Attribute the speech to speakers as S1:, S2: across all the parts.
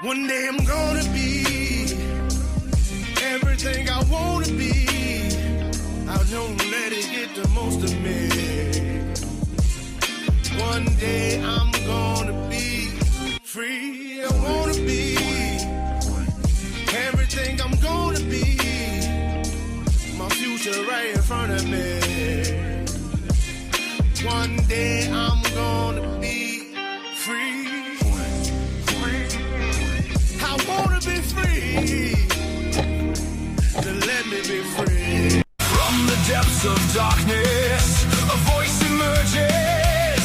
S1: One day I'm gonna be everything I wanna be. I don't let it get the most of me. One day I'm gonna be free. I wanna be everything I'm gonna be. My future right in front of me. One day I'm gonna be free. I wanna be free. To let me be free. From the depths of darkness, a voice emerges.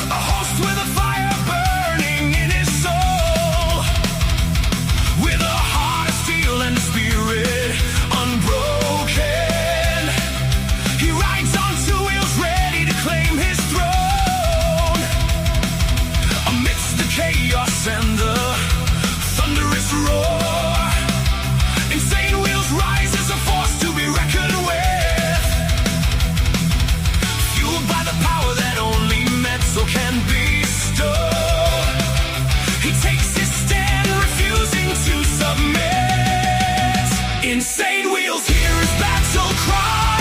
S1: A host with a fire burning in his soul. With a heart of steel and a spirit unbroken. He rides on two wheels ready to claim his throne. Amidst the chaos and the thunderous roar, insane wheels rise as a force to be reckoned with. Fueled by the power that only metal can bestow. He takes his stand, refusing to submit. Insane wheels hear his battle cry.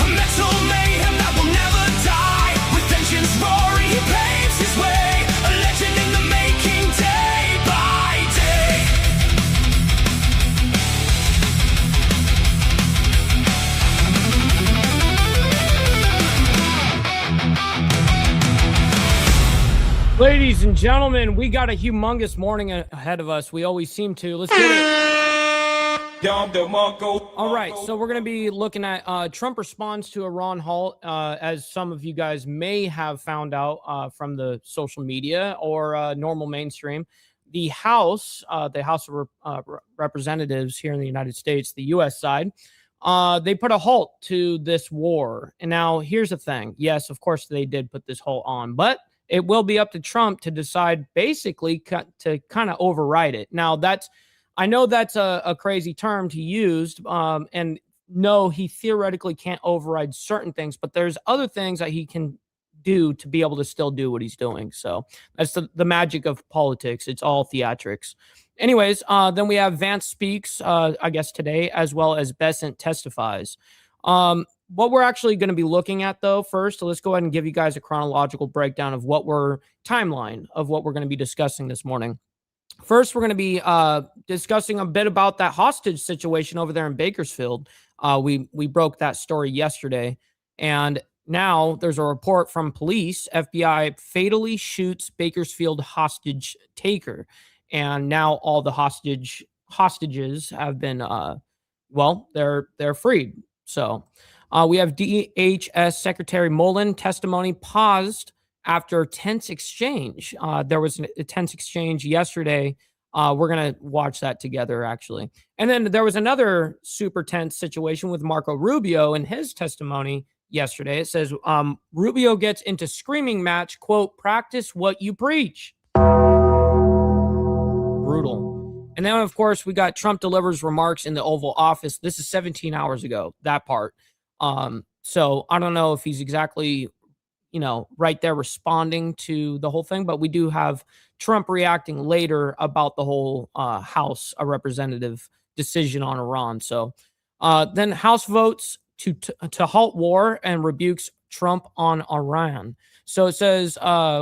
S1: A metal mayhem that will never die. With engines roaring, he paves his way. A legend in the making, day by day.
S2: Ladies and gentlemen, we got a humongous morning ahead of us. We always seem to. Let's get it. All right, so we're going to be looking at Trump responds to Iran halt, as some of you guys may have found out from the social media or normal mainstream. The House of Representatives here in the United States, the U.S. side, they put a halt to this war. And now here's the thing. Yes, of course, they did put this halt on, but it will be up to Trump to decide basically to kind of override it. Now, I know that's a crazy term to use, and no, he theoretically can't override certain things, but there's other things that he can do to be able to still do what he's doing. So that's the magic of politics. It's all theatrics. Anyways, then we have Vance speaks, I guess today, as well as Bessent testifies. What we're actually going to be looking at, though, first, so let's go ahead and give you guys a chronological breakdown of timeline of what we're going to be discussing this morning. First, we're going to be discussing a bit about that hostage situation over there in Bakersfield. We broke that story yesterday, and now there's a report from police. FBI fatally shoots Bakersfield hostage taker, and now all the hostages have been they're freed. So we have DHS Secretary Mullen testimony paused after tense exchange. There was a tense exchange yesterday. We're going to watch that together, actually. And then there was another super tense situation with Marco Rubio in his testimony yesterday. It says, Rubio gets into screaming match, quote, practice what you preach. Brutal. And then, of course, we got Trump delivers remarks in the Oval Office. This is 17 hours ago, that part. So I don't know if he's exactly, right there responding to the whole thing, but we do have Trump reacting later about the whole House of Representative decision on Iran. So then House votes to halt war and rebukes Trump on Iran. So it says,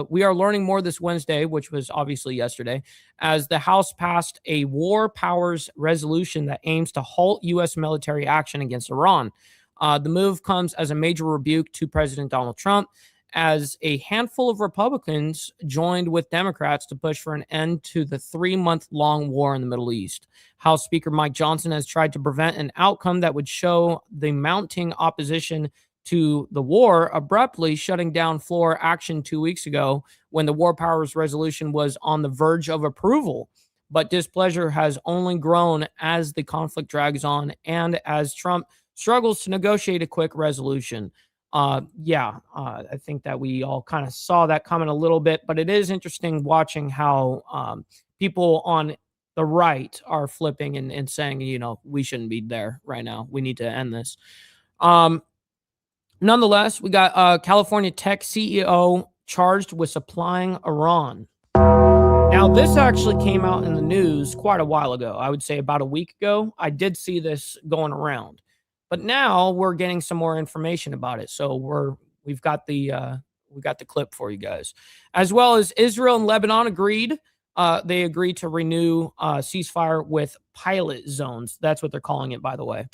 S2: we are learning more this Wednesday, which was obviously yesterday, as the House passed a war powers resolution that aims to halt U.S. military action against Iran. The move comes as a major rebuke to President Donald Trump, as a handful of Republicans joined with Democrats to push for an end to the 3-month-long war in the Middle East. House Speaker Mike Johnson has tried to prevent an outcome that would show the mounting opposition to the war, abruptly shutting down floor action 2 weeks ago when the war powers resolution was on the verge of approval. But displeasure has only grown as the conflict drags on and as Trump struggles to negotiate a quick resolution. I think that we all kind of saw that coming a little bit, but it is interesting watching how people on the right are flipping and saying, we shouldn't be there right now. We need to end this. Nonetheless, we got California tech CEO charged with supplying Iran. Now, this actually came out in the news quite a while ago. I would say about a week ago. I did see this going around, but now we're getting some more information about it. So we've got the clip for you guys, as well as Israel and Lebanon agreed. They agreed to renew ceasefire with pilot zones. That's what they're calling it, by the way.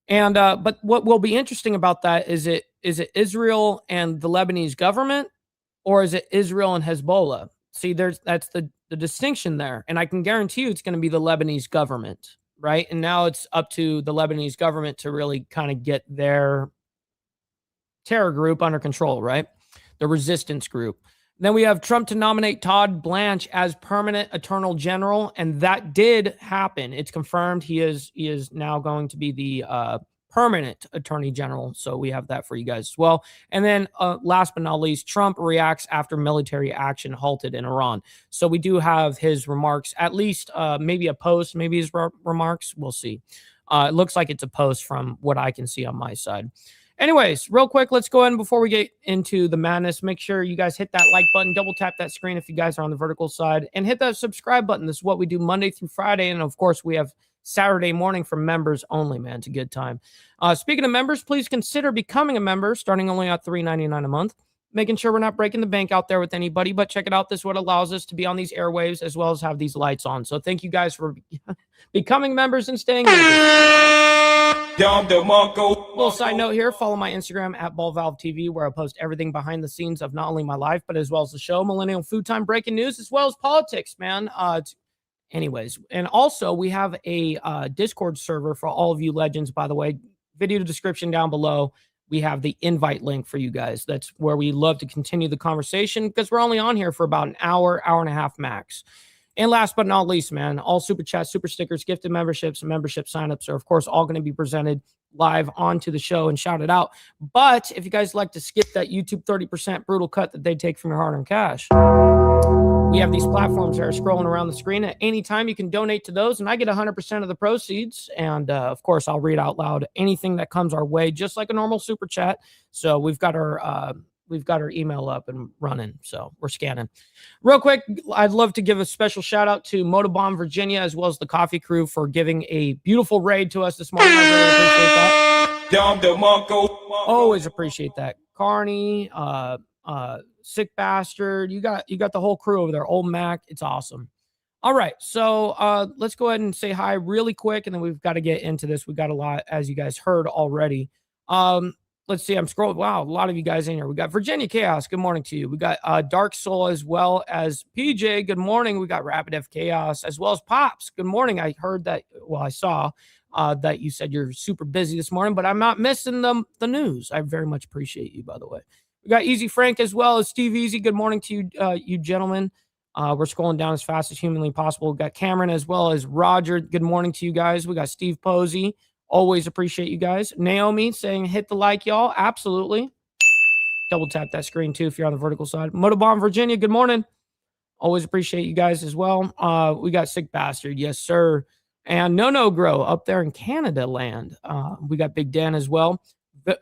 S2: And but what will be interesting about that is it Israel and the Lebanese government, or is it Israel and Hezbollah? See, that's the distinction there. And I can guarantee you it's going to be the Lebanese government, right? And now it's up to the Lebanese government to really kind of get their terror group under control, right? The resistance group. Then we have Trump to nominate Todd Blanche as permanent attorney general, and that did happen. It's confirmed. He is now going to be the permanent attorney general. So we have that for you guys as well. And then last but not least, Trump reacts after military action halted in Iran. So we do have his remarks, at least maybe a post, maybe his remarks. We'll see. It looks like it's a post from what I can see on my side. Anyways, real quick, let's go ahead before we get into the madness. Make sure you guys hit that like button, double tap that screen if you guys are on the vertical side, and hit that subscribe button. This is what we do Monday through Friday. And of course, we have Saturday morning for members only, man. It's a good time. Speaking of members, please consider becoming a member, starting only at $3.99 a month. Making sure we're not breaking the bank out there with anybody, but check it out. This is what allows us to be on these airwaves as well as have these lights on. So thank you guys for becoming members and staying members. Little side note here, follow my Instagram at BallValveTV, where I post everything behind the scenes of not only my life, but as well as the show, Millennial Food Time, breaking news, as well as politics, man. Anyways, and also we have a Discord server for all of you legends, by the way. Video description down below. We have the invite link for you guys. That's where we love to continue the conversation because we're only on here for about an hour, hour and a half max. And last but not least, man, all super chats, super stickers, gifted memberships, and membership signups are, of course, all going to be presented live onto the show and shouted out. But if you guys like to skip that YouTube 30% brutal cut that they take from your hard-earned cash, we have these platforms that are scrolling around the screen. At any time, you can donate to those, and I get 100% of the proceeds. And, of course, I'll read out loud anything that comes our way, just like a normal super chat. So we've got our email up and running, so we're scanning. Real quick, I'd love to give a special shout out to Motobomb Virginia as well as the coffee crew for giving a beautiful raid to us this morning. I really appreciate that. Always appreciate that. Carney, Sick Bastard, you got the whole crew over there. Old Mac, it's awesome. All right, so let's go ahead and say hi really quick, and then we've got to get into this. We've got a lot, as you guys heard already. Let's see. I'm scrolling. Wow, a lot of you guys in here. We got Virginia Chaos. Good morning to you. We got Dark Soul as well as PJ. Good morning. We got Rapid F Chaos as well as Pops. Good morning. I heard that. Well, I saw that you said you're super busy this morning, but I'm not missing the news. I very much appreciate you, by the way. We got Easy Frank as well as Steve Easy. Good morning to you, you gentlemen. We're scrolling down as fast as humanly possible. We got Cameron as well as Roger. Good morning to you guys. We got Steve Posey. Always appreciate you guys. Naomi saying, hit the like, y'all. Absolutely. Double tap that screen, too, if you're on the vertical side. Motobomb Virginia, good morning. Always appreciate you guys as well. We got Sick Bastard. Yes, sir. And No Grow up there in Canada land. We got Big Dan as well.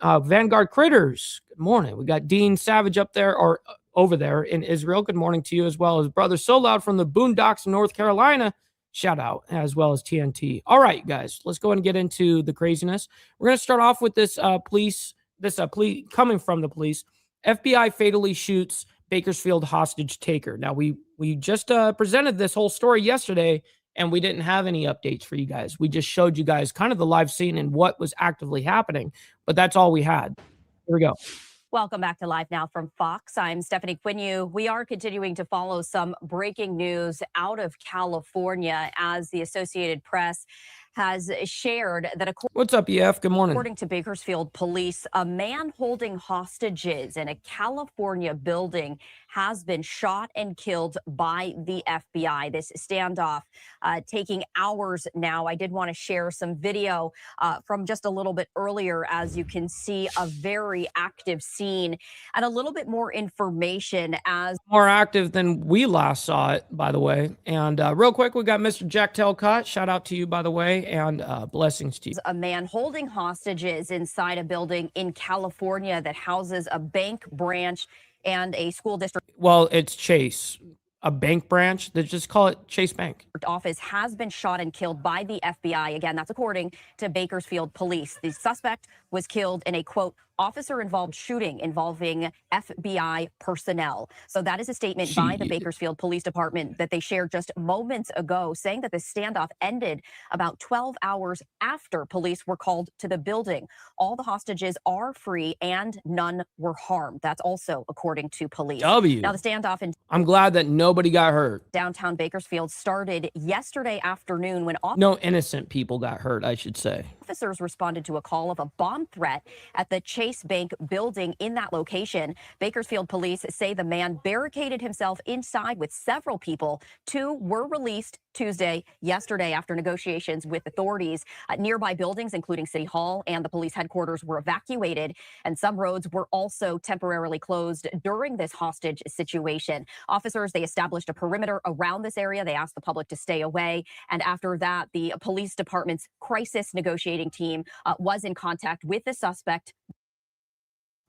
S2: Vanguard Critters, good morning. We got Dean Savage up there or over there in Israel. Good morning to you as well as Brother So Loud from the Boondocks of North Carolina. Shout out, as well as TNT. All right, guys, let's go ahead and get into the craziness. We're going to start off with this plea coming from the police. FBI fatally shoots Bakersfield hostage taker. Now, we just presented this whole story yesterday, and we didn't have any updates for you guys. We just showed you guys kind of the live scene and what was actively happening, but that's all we had. Here we go.
S3: Welcome back to Live Now from Fox. I'm Stephanie Quinu. We are continuing to follow some breaking news out of California as the Associated Press has shared that
S2: what's up, EF? Good morning.
S3: According to Bakersfield police, a man holding hostages in a California building has been shot and killed by the FBI. This standoff taking hours now. I did want to share some video from just a little bit earlier, as you can see a very active scene and a little bit more information as
S2: more active than we last saw it, by the way. And real quick, we got Mr. Jack Telcott. Shout out to you, by the way. and blessings to you.
S3: A man holding hostages inside a building in California that houses a bank branch and a school district.
S2: Well, it's Chase, a bank branch. They just call it Chase Bank.
S3: Office has been shot and killed by the FBI. Again, that's according to Bakersfield police. The suspect was killed in a, quote, officer-involved shooting involving FBI personnel. So that is a statement by the Bakersfield Police Department that they shared just moments ago, saying that the standoff ended about 12 hours after police were called to the building. All the hostages are free and none were harmed. That's also according to police. Now, the standoff in
S2: I'm glad that nobody got hurt.
S3: downtown Bakersfield started yesterday afternoon when
S2: no innocent people got hurt, I should say.
S3: Officers responded to a call of a bomb threat at the Chase Bank building in that location. Bakersfield police say the man barricaded himself inside with several people. 2 were released yesterday after negotiations with authorities. Nearby buildings, including City Hall and the police headquarters, were evacuated, and some roads were also temporarily closed during this hostage situation. Officers, they established a perimeter around this area. They asked the public to stay away, and after that, the police department's crisis negotiating team was in contact with the suspect.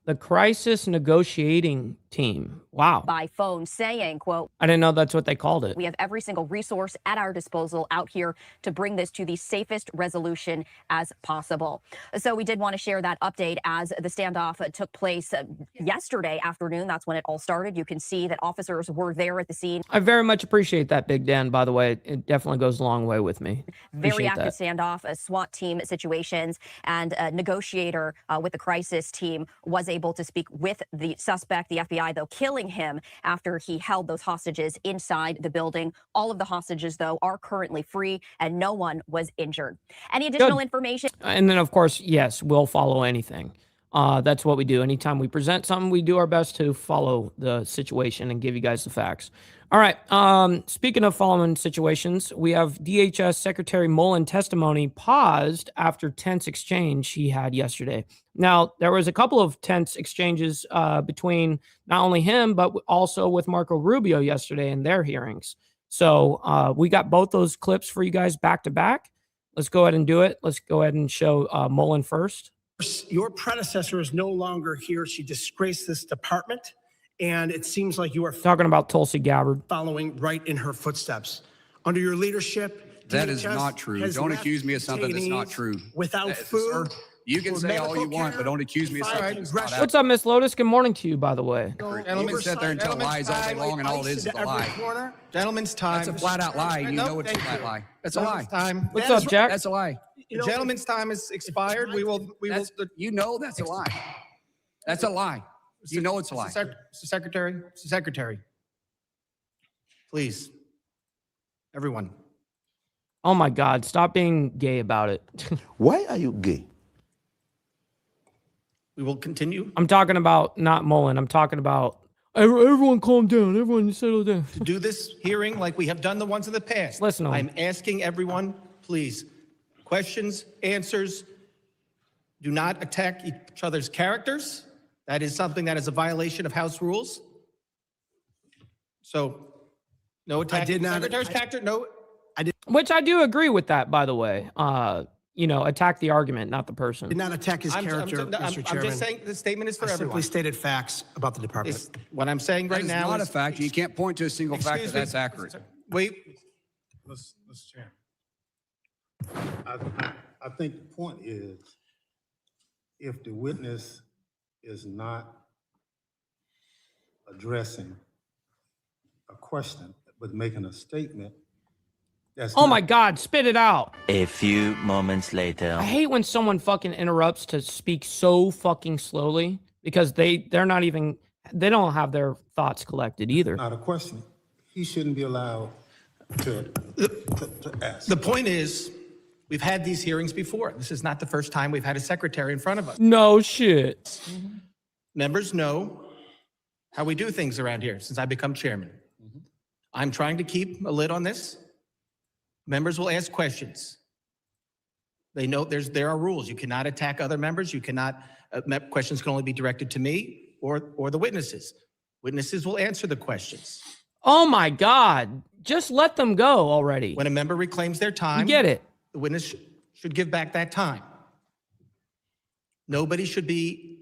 S2: The crisis negotiating team. Wow.
S3: By phone, saying, quote,
S2: I didn't know that's what they called it.
S3: We have every single resource at our disposal out here to bring this to the safest resolution as possible. So we did want to share that update as the standoff took place yesterday afternoon. That's when it all started. You can see that officers were there at the scene.
S2: I very much appreciate that, Big Dan, by the way. It definitely goes a long way with me.
S3: Very active standoff, SWAT team situations, and a negotiator with the crisis team was able to speak with the suspect. The FBI, though, killing him after he held those hostages inside the building. All of the hostages, though, are currently free and no one was injured. Any additional information? And
S2: then, of course, yes, we'll follow anything. That's what we do. Anytime we present something, we do our best to follow the situation and give you guys the facts. All right. Speaking of following situations, we have DHS Secretary Mullen testimony paused after tense exchange he had yesterday. Now, there was a couple of tense exchanges between not only him, but also with Marco Rubio yesterday in their hearings. So we got both those clips for you guys back to back. Let's go ahead and do it. Let's go ahead and show Mullen first.
S4: Your predecessor is no longer here. She disgraced this department, and it seems like you are
S2: talking about Tulsi Gabbard
S4: following right in her footsteps. Under your leadership,
S5: that is not true. Don't accuse me of something that's not true.
S4: Without food.
S5: Sir, you can say all you want, but don't accuse me of something that's not
S2: What's up, Miss Lotus? Good morning to you, by the way.
S5: You can sit there and tell lies all day long, and all it is a lie.
S4: Gentlemen's time.
S5: That's a flat-out lie. You know it's a flat lie. That's a lie.
S2: What's up, Jack?
S5: That's a lie.
S4: The gentleman's time is expired. We will.
S5: You know that's a lie. That's a lie. You know it's a lie.
S4: Secretary, please, everyone.
S2: Oh my God! Stop being gay about it.
S6: Why are you gay?
S4: We will continue.
S2: I'm talking about not Mullen. I'm talking about everyone. Calm down. Everyone settle down.
S4: To do this hearing like we have done the ones in the past.
S2: Listen,
S4: I'm asking everyone, please. Questions, answers. Do not attack each other's characters. That is something that is a violation of House rules. So, no attack.
S6: I did not.
S4: Secretary's character. No,
S6: I did.
S2: Which I do agree with that, by the way. You know, attack the argument, not the person.
S6: Did not attack his character, Mr. Chairman.
S4: I'm just saying the statement is for everyone.
S6: Simply stated facts about the department.
S4: What I'm saying right now
S5: is not a fact. You can't point to a single fact that's accurate.
S4: Wait.
S7: Mr. Chairman. I think the point is, if the witness is not addressing a question, but making a statement, that's
S2: my God, spit it out.
S8: A few moments later.
S2: I hate when someone fucking interrupts to speak so fucking slowly because they're not even, they don't have their thoughts collected either.
S7: not a question. He shouldn't be allowed to ask.
S4: The point is, we've had these hearings before. This is not the first time we've had a secretary in front of us.
S2: No shit.
S4: Members know how we do things around here since I become chairman. I'm trying to keep a lid on this. Members will ask questions. They know there are rules. You cannot attack other members. You cannot, questions can only be directed to me or the witnesses. Witnesses will answer the questions.
S2: Oh my God. Just let them go already.
S4: When a member reclaims their time.
S2: You get it.
S4: The witness should give back that time. Nobody should be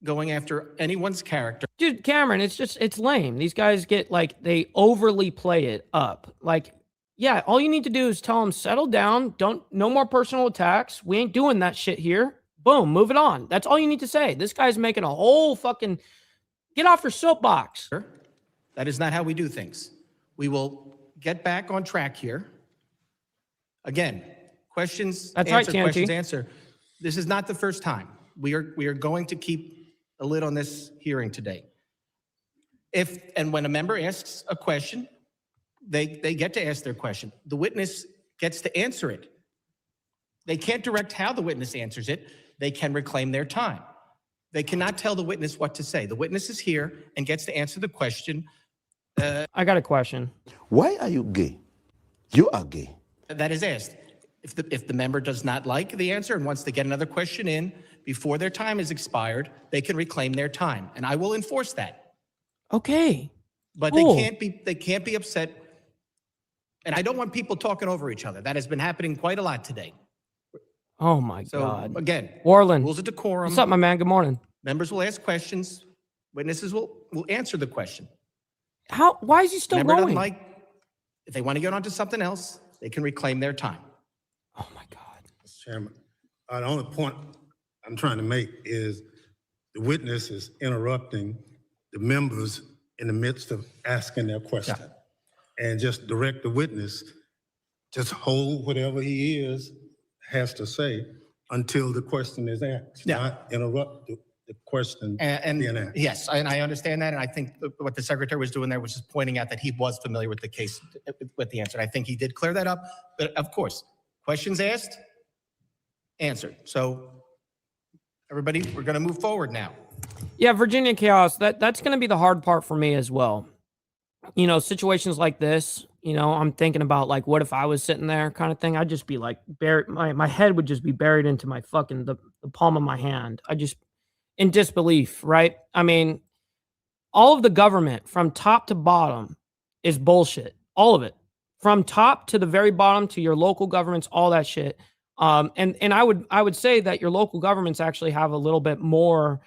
S4: going after anyone's character.
S2: Dude, Cameron, it's lame. These guys get like, they overly play it up. Like, yeah, all you need to do is tell them, settle down. No more personal attacks. We ain't doing that shit here. Boom, move it on. That's all you need to say. This guy's making a whole fucking, get off your soapbox.
S4: That is not how we do things. We will get back on track here. Again, questions,
S2: That's
S4: answer,
S2: right,
S4: questions,
S2: Chianti.
S4: answer. This is not the first time. We are going to keep a lid on this hearing today. And when a member asks a question, they get to ask their question. The witness gets to answer it. They can't direct how the witness answers it. They can reclaim their time. They cannot tell the witness what to say. The witness is here and gets to answer the question.
S2: I got a question.
S6: Why are you gay? You are gay.
S4: That is asked. If the member does not like the answer and wants to get another question in before their time is expired, they can reclaim their time, and I will enforce that.
S2: Okay.
S4: But
S2: cool.
S4: they can't be upset. And I don't want people talking over each other. That has been happening quite a lot today.
S2: Oh my
S4: So
S2: God.
S4: again,
S2: Warland.
S4: rules of decorum.
S2: What's up, my man? Good morning.
S4: Members will ask questions. Witnesses will answer the question.
S2: Why is he still
S4: Member doesn't
S2: going?
S4: like, if they want to get on to something else, they can reclaim their time.
S2: Oh my God.
S7: Mr. Chairman, the only point I'm trying to make is the witness is interrupting the members in the midst of asking their question. Yeah. And just direct the witness, just hold whatever he has to say until the question is asked,
S4: Yeah.
S7: not interrupt the question being asked.
S4: Yes, and I understand that, and I think what the secretary was doing there was just pointing out that he was familiar with the case, with the answer. And I think he did clear that up, but of course, questions asked, answered. So everybody, we're going to move forward now.
S2: Yeah, Virginia Chaos, that's going to be the hard part for me as well. You know, situations like this, you know, I'm thinking about like, what if I was sitting there kind of thing? I'd just be like, buried, my head would just be buried into my fucking, the palm of my hand. I just, in disbelief, right? I mean, all of the government from top to bottom is bullshit. All of it. From top to the very bottom to your local governments, all that shit. And I would say that your local governments actually have a little bit more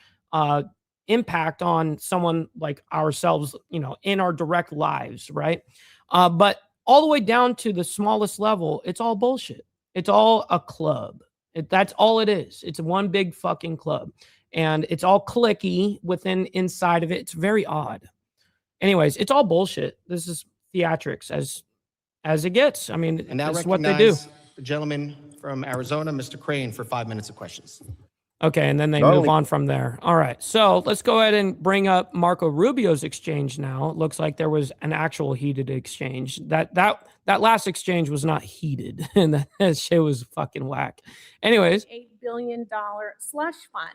S2: impact on someone like ourselves, you know, in our direct lives, right? But all the way down to the smallest level, it's all bullshit. It's all a club. That's all it is. It's one big fucking club. And it's all clicky inside of it. It's very odd. Anyways, it's all bullshit. This is theatrics as it gets. I mean,
S4: And now
S2: this is what they do.
S4: the gentleman from Arizona, Mr. Crane, for 5 minutes of questions.
S2: Okay, and then they move on from there. All right, so let's go ahead and bring up Marco Rubio's exchange now. It looks like there was an actual heated exchange. That last exchange was not heated, and that shit was fucking whack. Anyways.
S9: $8 billion slush fund.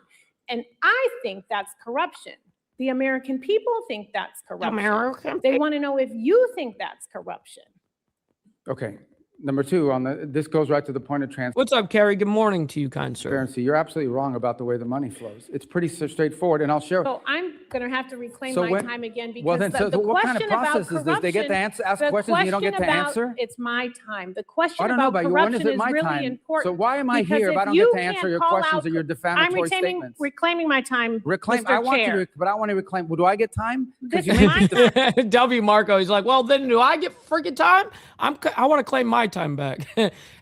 S9: And I think that's corruption. The American people think that's corruption. They want to know if you think that's corruption.
S5: Okay. Number two, this goes right to the point of transparency.
S2: What's up, Kerry? Good morning to you, kind sir.
S5: You're absolutely wrong about the way the money flows. It's pretty straightforward, and I'll share.
S9: So I'm going to have to reclaim my time again because the
S5: what kind
S9: question
S5: of process
S9: about
S5: is this? They get to ask questions and you don't get to answer?
S9: It's my time. The question
S5: I don't know
S9: about
S5: about you. When
S9: corruption
S5: is it
S9: is
S5: my
S9: really
S5: time?
S9: important.
S5: So why am I
S9: because
S5: here if I don't
S9: you
S5: get to answer
S9: can't
S5: your
S9: call
S5: questions
S9: out-
S5: or your defamatory statements?
S9: Reclaiming my time,
S5: Reclaim.
S9: Mr.
S5: I want
S9: Chair.
S5: you to, but I want to reclaim. Well, do I get time?
S9: This
S5: you
S9: is
S5: make
S9: my
S5: me
S2: W. Marco, he's like, well, then do I get freaking time? I want to claim my time back.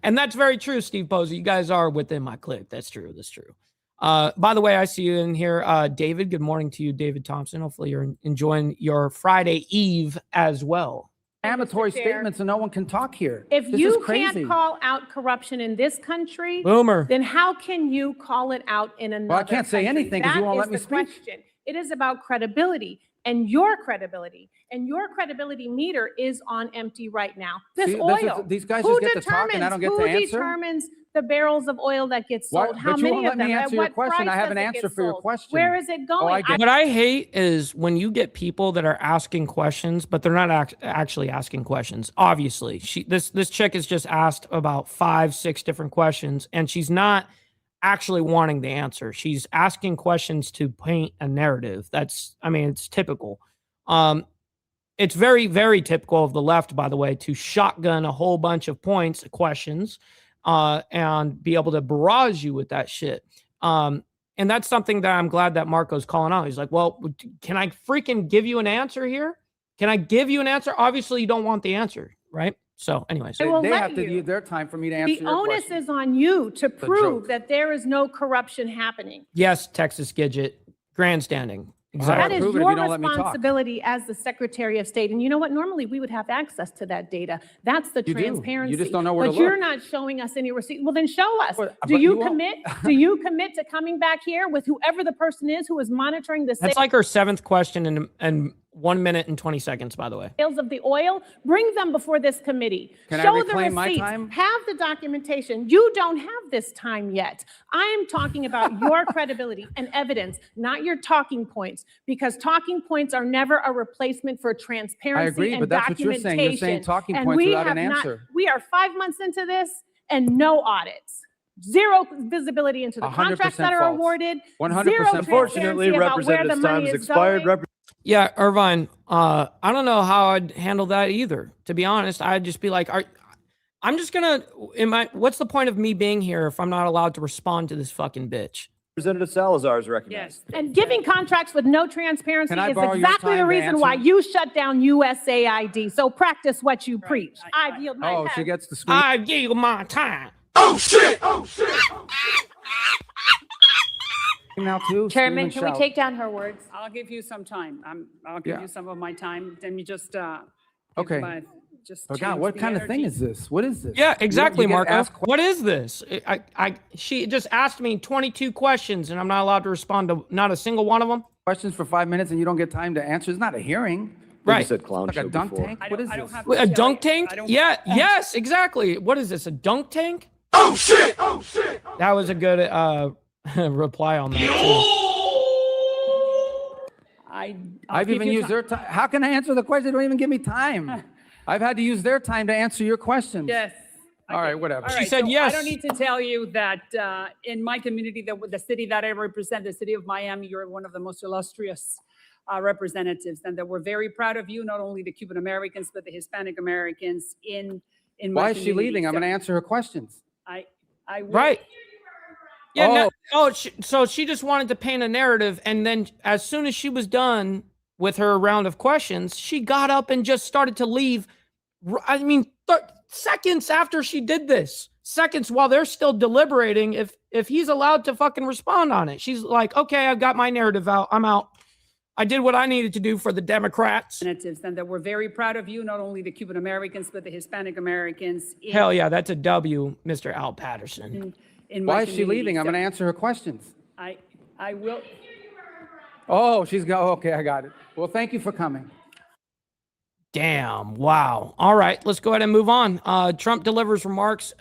S2: And that's very true, Steve Posey. You guys are within my clique. That's true. That's true. By the way, I see you in here. David, good morning to you, David Thompson. Hopefully you're enjoying your Friday Eve as well.
S5: Defamatory statements and no one can talk here.
S9: If
S5: This
S9: you
S5: is crazy.
S9: can't call out corruption in this country,
S2: Boomer.
S9: then how can you call it out in another
S5: Well, I can't say
S9: country?
S5: anything 'cause you
S9: That
S5: won't
S9: is
S5: let me
S9: the
S5: speak.
S9: question. It is about credibility and your credibility. And your credibility meter is on empty right now. This
S5: See,
S9: oil.
S5: these guys
S9: who
S5: just get to talk and I don't get to
S9: who
S5: answer?
S9: determines the barrels of oil that get
S5: Why-
S9: sold? How
S5: but you
S9: many
S5: won't
S9: of
S5: let me
S9: them? At
S5: answer your
S9: what
S5: question. I
S9: price
S5: have an
S9: does it
S5: answer
S9: get
S5: for your
S9: sold?
S5: question.
S9: Where is it going?
S5: I get
S2: What I hate is when you get people that are asking questions, but they're not actually asking questions. Obviously, this chick has just asked about 5-6 different questions, and she's not actually wanting the answer. She's asking questions to paint a narrative. It's typical. it's very, very typical of the left, by the way, to shotgun a whole bunch of questions, and be able to barrage you with that shit. And that's something that I'm glad that Marco's calling out. He's like, well, can I freaking give you an answer here? Can I give you an answer? Obviously, you don't want the answer, right? So anyways.
S5: They have to use their time for me to answer
S9: The
S5: your
S9: onus
S5: question.
S9: is on you to prove
S5: joke.
S9: that there is no corruption happening.
S2: Yes, Texas Gidget, grandstanding. Exactly.
S9: That is
S5: prove it if
S9: your
S5: you don't let me talk.
S9: responsibility as the Secretary of State. And you know what? Normally, we would have access to that data. That's the
S5: You do. You
S9: transparency.
S5: just don't know where to
S9: But you're
S5: look.
S9: not showing us any receipt. Well, then show us.
S5: Well,
S9: Do
S5: but
S9: you
S5: you won't.
S9: commit? Do you commit to coming back here with whoever the person is who is monitoring the
S2: That's like her 7th question in 1 minute and 20 seconds, by the way.
S9: sales of the oil? Bring them before this committee.
S5: Can I
S9: Show the
S5: reclaim my
S9: receipts.
S5: time?
S9: Have the documentation. You don't have this time yet. I am talking about your credibility and evidence, not your talking points, because talking points are never a replacement for transparency
S5: I agree,
S9: and
S5: but that's what you're saying. You're saying
S9: documentation.
S5: talking
S9: And
S5: points
S9: we
S5: without
S9: have
S5: an
S9: not-
S5: answer.
S9: We are 5 months into this and no audits. Zero visibility into the
S5: 100%
S9: contracts that are
S5: false.
S9: awarded.
S5: 100%
S9: Zero
S5: false.
S9: transparency about where the money is going.
S2: Yeah, Irvine, I don't know how I'd handle that either. To be honest, I'd just be like, I'm just gonna, what's the point of me being here if I'm not allowed to respond to this fucking bitch?
S10: Representative Salazar is recognized.
S9: Yes. And giving contracts with no transparency
S5: Can I
S9: is
S5: borrow your
S9: exactly the
S5: time to
S9: reason why
S5: answer?
S9: you shut down USAID. So practice what you preach. I yield my
S5: Oh,
S9: time.
S5: she gets the screen.
S2: I give my time.
S5: Now too.
S11: Chairman,
S5: Scream
S11: can
S5: and
S11: we
S5: shout.
S11: take down her words?
S12: I'll give you some time. I'll give
S5: Yeah.
S12: you some of my time. Let me just,
S5: Okay.
S12: just
S5: Oh God,
S12: change
S5: what
S12: the
S5: kind of thing
S12: energy.
S5: is this? What is this?
S2: Yeah, exactly,
S5: You get
S2: Marco.
S5: asked
S2: What is this? She just asked me 22 questions, and I'm not allowed to respond to not a single one of them.
S5: questions for 5 minutes and you don't get time to answer. It's not a hearing.
S2: Right.
S10: said clown
S5: Like a
S10: show
S5: dunk
S10: before.
S5: tank.
S12: I
S5: What
S12: don't-
S5: is
S12: I don't
S5: this?
S12: have
S2: A
S12: to-
S2: dunk
S12: I
S2: tank?
S12: don't-
S2: Yeah, yes, exactly. What is this? A dunk tank? Oh shit! Oh shit! That was a good reply on that. Too.
S12: I'll
S5: I've
S12: give
S5: even
S12: you
S5: used
S12: ti-
S5: their time. How can I answer the question? They don't even give me time. I've had to use their time to answer your questions.
S12: Yes.
S5: All right, whatever.
S12: All
S2: She
S12: right,
S2: said
S12: so
S2: yes.
S12: I don't need to tell you that in my community, the city that I represent, the city of Miami, you're one of the most illustrious representatives, and that we're very proud of you, not only the Cuban Americans, but the Hispanic Americans in my
S5: Why is she
S12: community.
S5: leaving? I'm
S12: So
S5: going to answer her questions.
S12: I will-
S2: Right. Yeah.
S5: Oh.
S2: So she just wanted to paint a narrative, and then as soon as she was done with her round of questions, she got up and just started to leave. I mean, seconds after she did this, seconds while they're still deliberating if he's allowed to fucking respond on it. She's like, okay, I've got my narrative out. I'm out. I did what I needed to do for the Democrats.
S12: representatives, and that we're very proud of you, not only the Cuban Americans, but the Hispanic Americans in,
S2: Hell yeah, that's a W, Mr. Al Patterson.
S12: in my
S5: Why is she
S12: community.
S5: leaving? I'm
S12: So
S5: going to answer her questions.
S12: I will.
S5: Oh, she's got, okay, I got it. Well, thank you for coming.
S2: Damn. Wow. All right. Let's go ahead and move on. Trump delivers remarks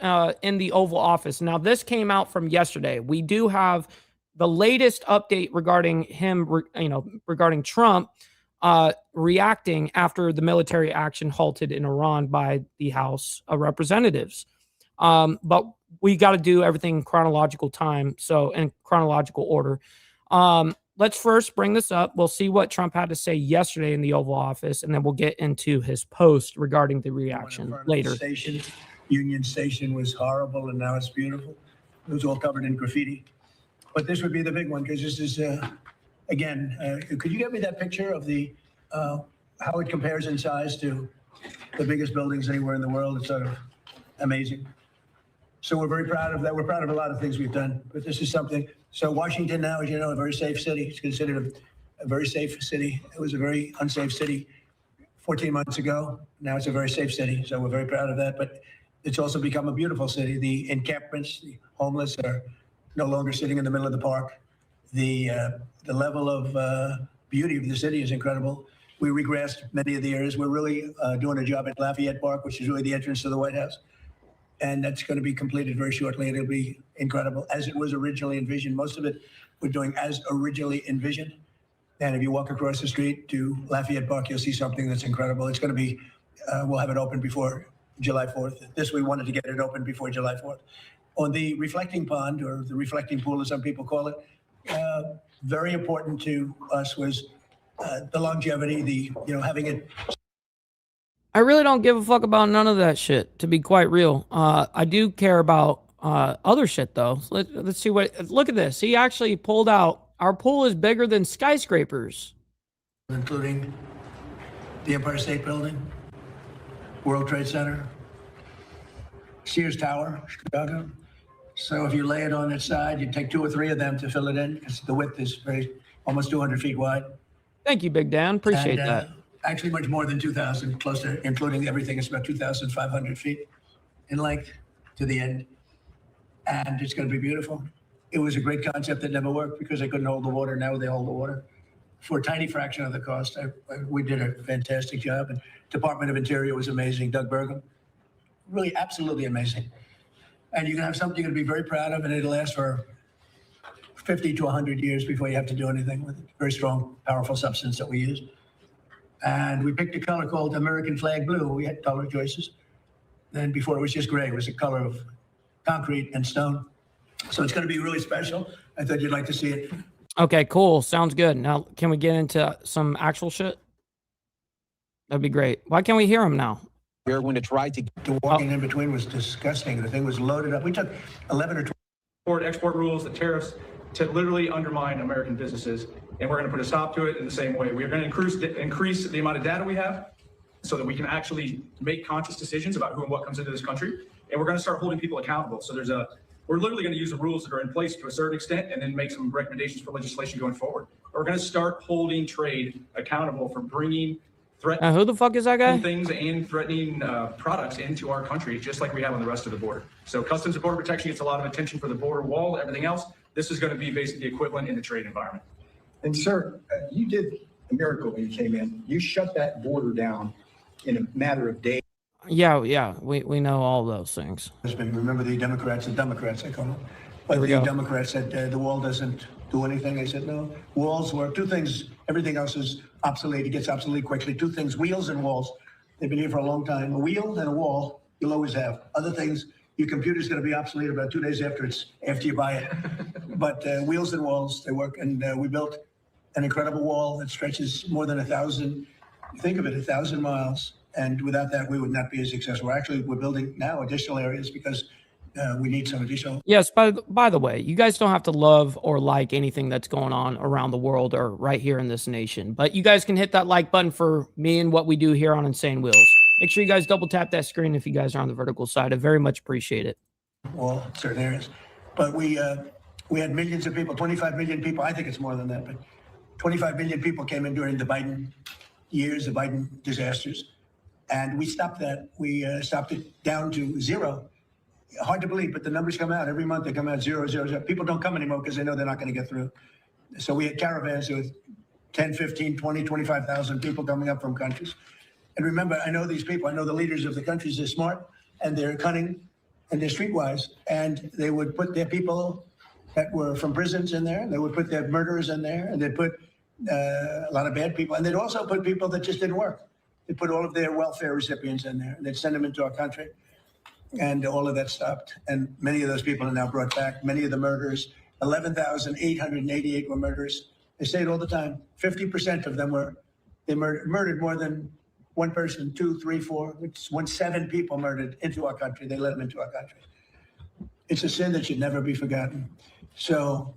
S2: in the Oval Office. Now, this came out from yesterday. We do have the latest update regarding him, regarding Trump reacting after the military action halted in Iran by the House of Representatives. But we got to do everything in chronological time. So in chronological order. Let's first bring this up. We'll see what Trump had to say yesterday in the Oval Office, and then we'll get into his post regarding the reaction later.
S13: Union Station was horrible, and now it's beautiful. It was all covered in graffiti. But this would be the big one, because this is, again, could you get me that picture of the how it compares in size to the biggest buildings anywhere in the world? It's sort of amazing. So we're very proud of that. We're proud of a lot of things we've done, but this is something. So Washington now, as you know, a very safe city. It's considered a very safe city. It was a very unsafe city 14 months ago. Now it's a very safe city. So we're very proud of that. But it's also become a beautiful city. The encampments, the homeless are no longer sitting in the middle of the park. The level of beauty of the city is incredible. We regressed many of the areas. We're really doing a job at Lafayette Park, which is really the entrance to the White House. And that's going to be completed very shortly, and it'll be incredible, as it was originally envisioned. Most of it we're doing as originally envisioned. And if you walk across the street to Lafayette Park, you'll see something that's incredible. It's going to be, we'll have it open before July 4th. We wanted to get it open before July 4th. On the reflecting pond, or the reflecting pool, as some people call it, very important to us was the longevity, having it
S2: I really don't give a fuck about none of that shit, to be quite real. I do care about other shit, though. Let's see what... Look at this. He actually pulled out... Our pool is bigger than skyscrapers.
S13: Including the Empire State Building, World Trade Center, Sears Tower, Chicago. So if you lay it on its side, you take 2 or 3 of them to fill it in, because the width is almost 200 feet wide.
S2: Thank you, Big Dan. Appreciate that.
S13: Actually, much more than 2,000, close to, including everything, it's about 2,500 feet in length to the end. And it's going to be beautiful. It was a great concept that never worked because they couldn't hold the water. Now they hold the water for a tiny fraction of the cost. We did a fantastic job. And Department of Interior was amazing. Doug Burgum, really absolutely amazing. And you're going to have something you're going to be very proud of, and it'll last for 50 to 100 years before you have to do anything with it. Very strong, powerful substance that we use. And we picked a color called American Flag Blue. We had color choices. Then before it was just gray, it was a color of concrete and stone. So it's going to be really special. I thought you'd like to see it.
S2: Okay, cool. Sounds good. Now, can we get into some actual shit? That'd be great. Why can't we hear him now?
S13: When it tried to walking in between was disgusting. The thing was loaded up. We took 11 or 12
S11: export rules, the tariffs, to literally undermine American businesses, and we're going to put a stop to it in the same way. We are going to increase the amount of data we have so that we can actually make conscious decisions about who and what comes into this country, and we're going to start holding people accountable. So we're literally going to use the rules that are in place to a certain extent and then make some recommendations for legislation going forward. We're going to start holding trade accountable for bringing
S2: who the fuck is that guy?
S11: Things and threatening products into our country, just like we have on the rest of the border. So Customs and Border Protection gets a lot of attention for the border wall, everything else. This is going to be basically the equivalent in the trade environment.
S14: And sir, you did a miracle when you came in. You shut that border down in a matter of days.
S2: Yeah, we know all those things.
S13: Remember the Democrats, I call them. But the Democrats said the wall doesn't do anything. I said, no, walls work. 2 things, everything else is obsolete. It gets obsolete quickly. 2 things, wheels and walls. They've been here for a long time. A wheel and a wall, you'll always have. Other things, your computer's going to be obsolete about 2 days after you buy it. But wheels and walls, they work. And we built an incredible wall that stretches more than 1,000, think of it, 1,000 miles. And without that, we would not be as successful. Actually, we're building now additional areas because we need some additional.
S2: Yes, by the way, you guys don't have to love or like anything that's going on around the world or right here in this nation. But you guys can hit that like button for me and what we do here on Insane Wheels. Make sure you guys double tap that screen if you guys are on the vertical side. I very much appreciate it.
S13: Well, certain areas. But we had millions of people, 25 million people. I think it's more than that, but 25 million people came in during the Biden years, the Biden disasters. And we stopped that. We stopped it down to 0. Hard to believe, but the numbers come out. Every month they come out 0, 0, 0. People don't come anymore because they know they're not going to get through. So we had caravans with 10, 15, 20, 25,000 people coming up from countries. And remember, I know these people. I know the leaders of the countries. They're smart and they're cunning and they're streetwise. And they would put their people that were from prisons in there. They would put their murderers in there. And they'd put a lot of bad people. And they'd also put people that just didn't work. They put all of their welfare recipients in there. And they'd send them into our country. And all of that stopped. And many of those people are now brought back. Many of the murders, 11,888 were murders. They say it all the time. 50% of them murdered more than one person, 2, 3, 4. It's 7 people murdered into our country. They let them into our country. It's a sin that should never be forgotten. So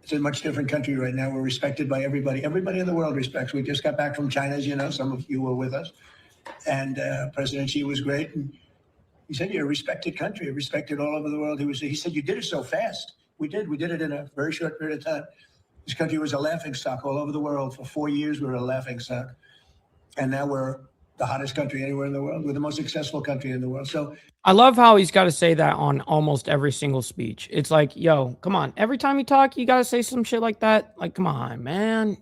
S13: it's a much different country right now. We're respected by everybody. Everybody in the world respects. We just got back from China, as you know. Some of you were with us. And President Xi was great. And he said, you're a respected country, respected all over the world. He said, you did it so fast. We did it in a very short period of time. This country was a laughingstock all over the world. For 4 years, we were a laughingstock. And now we're the hottest country anywhere in the world. We're the most successful country in the world. So
S2: I love how he's got to say that on almost every single speech. It's like, yo, come on. Every time you talk, you got to say some shit like that. Like, come on, man.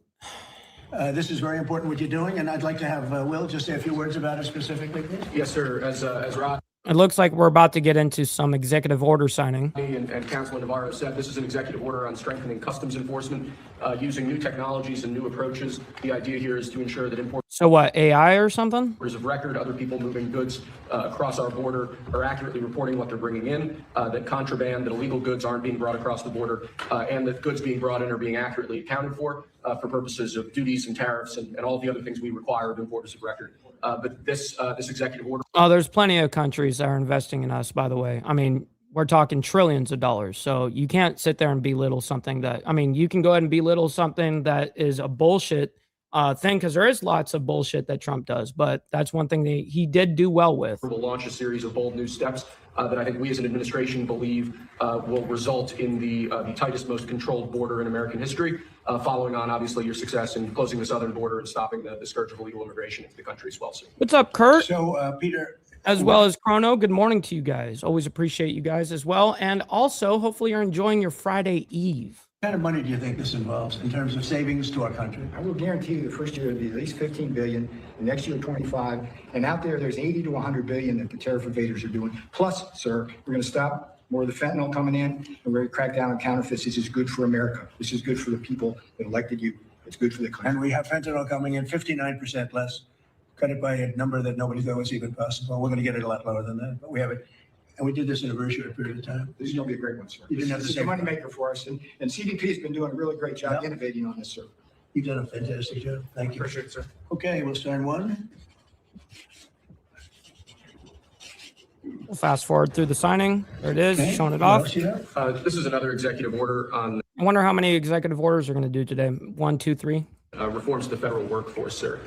S13: This is very important what you're doing. And I'd like to have Will just say a few words about it specifically, please.
S11: Yes, sir. As Rod.
S2: It looks like we're about to get into some executive order signing.
S11: And Councilman Navarro said this is an executive order on strengthening customs enforcement using new technologies and new approaches. The idea here is to ensure that importers
S2: So what, AI or something?
S11: of record, other people moving goods across our border are accurately reporting what they're bringing in, that contraband, that illegal goods aren't being brought across the border, and that goods being brought in are being accurately accounted for purposes of duties and tariffs and all the other things we require of importers of record. But this executive order.
S2: Oh, there's plenty of countries that are investing in us, by the way. I mean, we're talking trillions of dollars. So you can't sit there and belittle something that, I mean, you can go ahead and belittle something that is a bullshit thing, because there is lots of bullshit that Trump does, but that's one thing that he did do well with.
S11: We'll launch a series of bold new steps that I think we as an administration believe will result in the tightest, most controlled border in American history, following on, obviously, your success in closing the southern border and stopping the scourge of illegal immigration into the country as well, sir.
S2: What's up, Kurt?
S13: So, Peter.
S2: As well as Chrono, good morning to you guys. Always appreciate you guys as well. And also, hopefully you're enjoying your Friday Eve.
S13: What kind of money do you think this involves in terms of savings to our country?
S14: I will guarantee you the first year will be at least 15 billion, the next year 25, and out there's 80 to 100 billion that the tariff evaders are doing. Plus, sir, we're going to stop more of the fentanyl coming in, and we're going to crack down on counterfeits. This is good for America. This is good for the people that elected you. It's good for the country.
S13: And we have fentanyl coming in 59% less. Cut it by a number that nobody thought was even possible. We're going to get it a lot lower than that, but we have it. And we did this in a very short period of time.
S14: This is going to be a great one, sir.
S13: You didn't have
S14: This
S13: the
S14: is a
S13: same
S14: money maker for us, and CDP has been doing a really great job innovating on this, sir.
S13: You've done a fantastic job. Thank you.
S14: Appreciate it, sir.
S13: Okay, we'll sign one.
S2: We'll fast forward through the signing. There it is,
S13: Okay.
S2: showing it
S13: What
S2: off.
S13: else you have?
S11: This is another executive order on
S2: I wonder how many executive orders are going to do today. 1, 2, 3.
S11: reforms to the federal workforce, sir.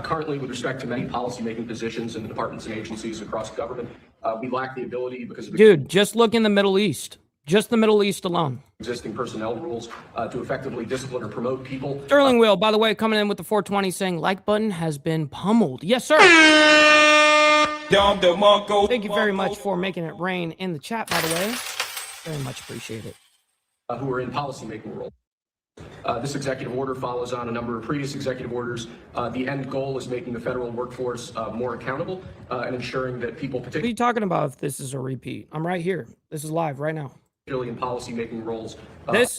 S11: Currently, with respect to many policymaking positions in the departments and agencies across government, we lack the ability because of
S2: Dude, just look in the Middle East. Just the Middle East alone.
S11: existing personnel rules to effectively discipline or promote people.
S2: Sterling Wheel, by the way, coming in with the 420 saying like button has been pummeled. Yes, sir. Thank you very much for making it rain in the chat, by the way. Very much appreciate it.
S11: Who are in policymaking roles. This executive order follows on a number of previous executive orders. The end goal is making the federal workforce more accountable and ensuring that people,
S2: What are you talking about if this is a repeat? I'm right here. This is live right now.
S11: particularly in policymaking roles.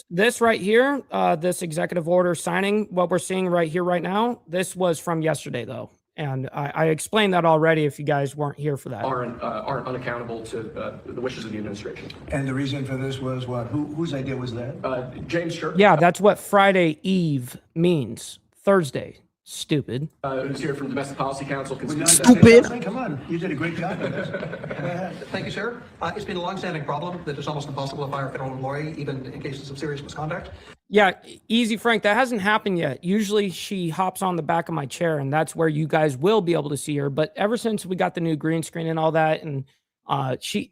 S2: This right here, this executive order signing, what we're seeing right here, right now, this was from yesterday, though. And I explained that already if you guys weren't here for that.
S11: Aren't unaccountable to the wishes of the administration.
S13: And the reason for this was what? Whose idea was that?
S11: James Sherk.
S2: Yeah, that's what Friday Eve means. Thursday. Stupid.
S11: Who's here from Domestic Policy Council.
S13: Stupid. Come on, you did a great job with this.
S15: Thank you, sir. It's been a long-standing problem that it's almost impossible to fire a federal employee, even in cases of serious misconduct.
S2: Yeah, easy, Frank. That hasn't happened yet. Usually she hops on the back of my chair, and that's where you guys will be able to see her. But ever since we got the new green screen and all that, and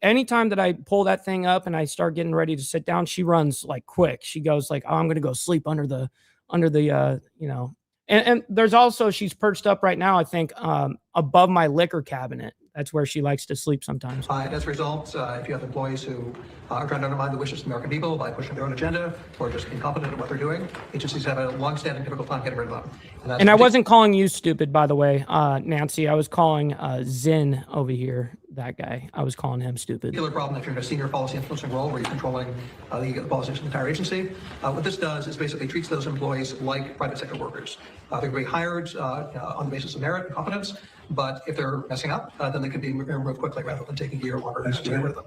S2: anytime that I pull that thing up and I start getting ready to sit down, she runs like quick. She goes like, "Oh, I'm gonna go sleep under the you know." And there's also, she's perched up right now, I think, above my liquor cabinet. That's where she likes to sleep sometimes.
S15: As a result, if you have employees who are trying to undermine the wishes of the American people by pushing their own agenda or just incompetent at what they're doing, agencies have a long-standing difficult time getting rid of them.
S2: And I wasn't calling you stupid, by the way, Nancy. I was calling Zin over here, that guy. I was calling him stupid.
S15: Particular problem if you're in a senior policy influencing role where you're controlling the policies of the entire agency. What this does is basically treats those employees like private sector workers. They're going to be hired on the basis of merit and competence, but if they're messing up, then they can be removed quickly rather than taking a year or longer to get rid of them.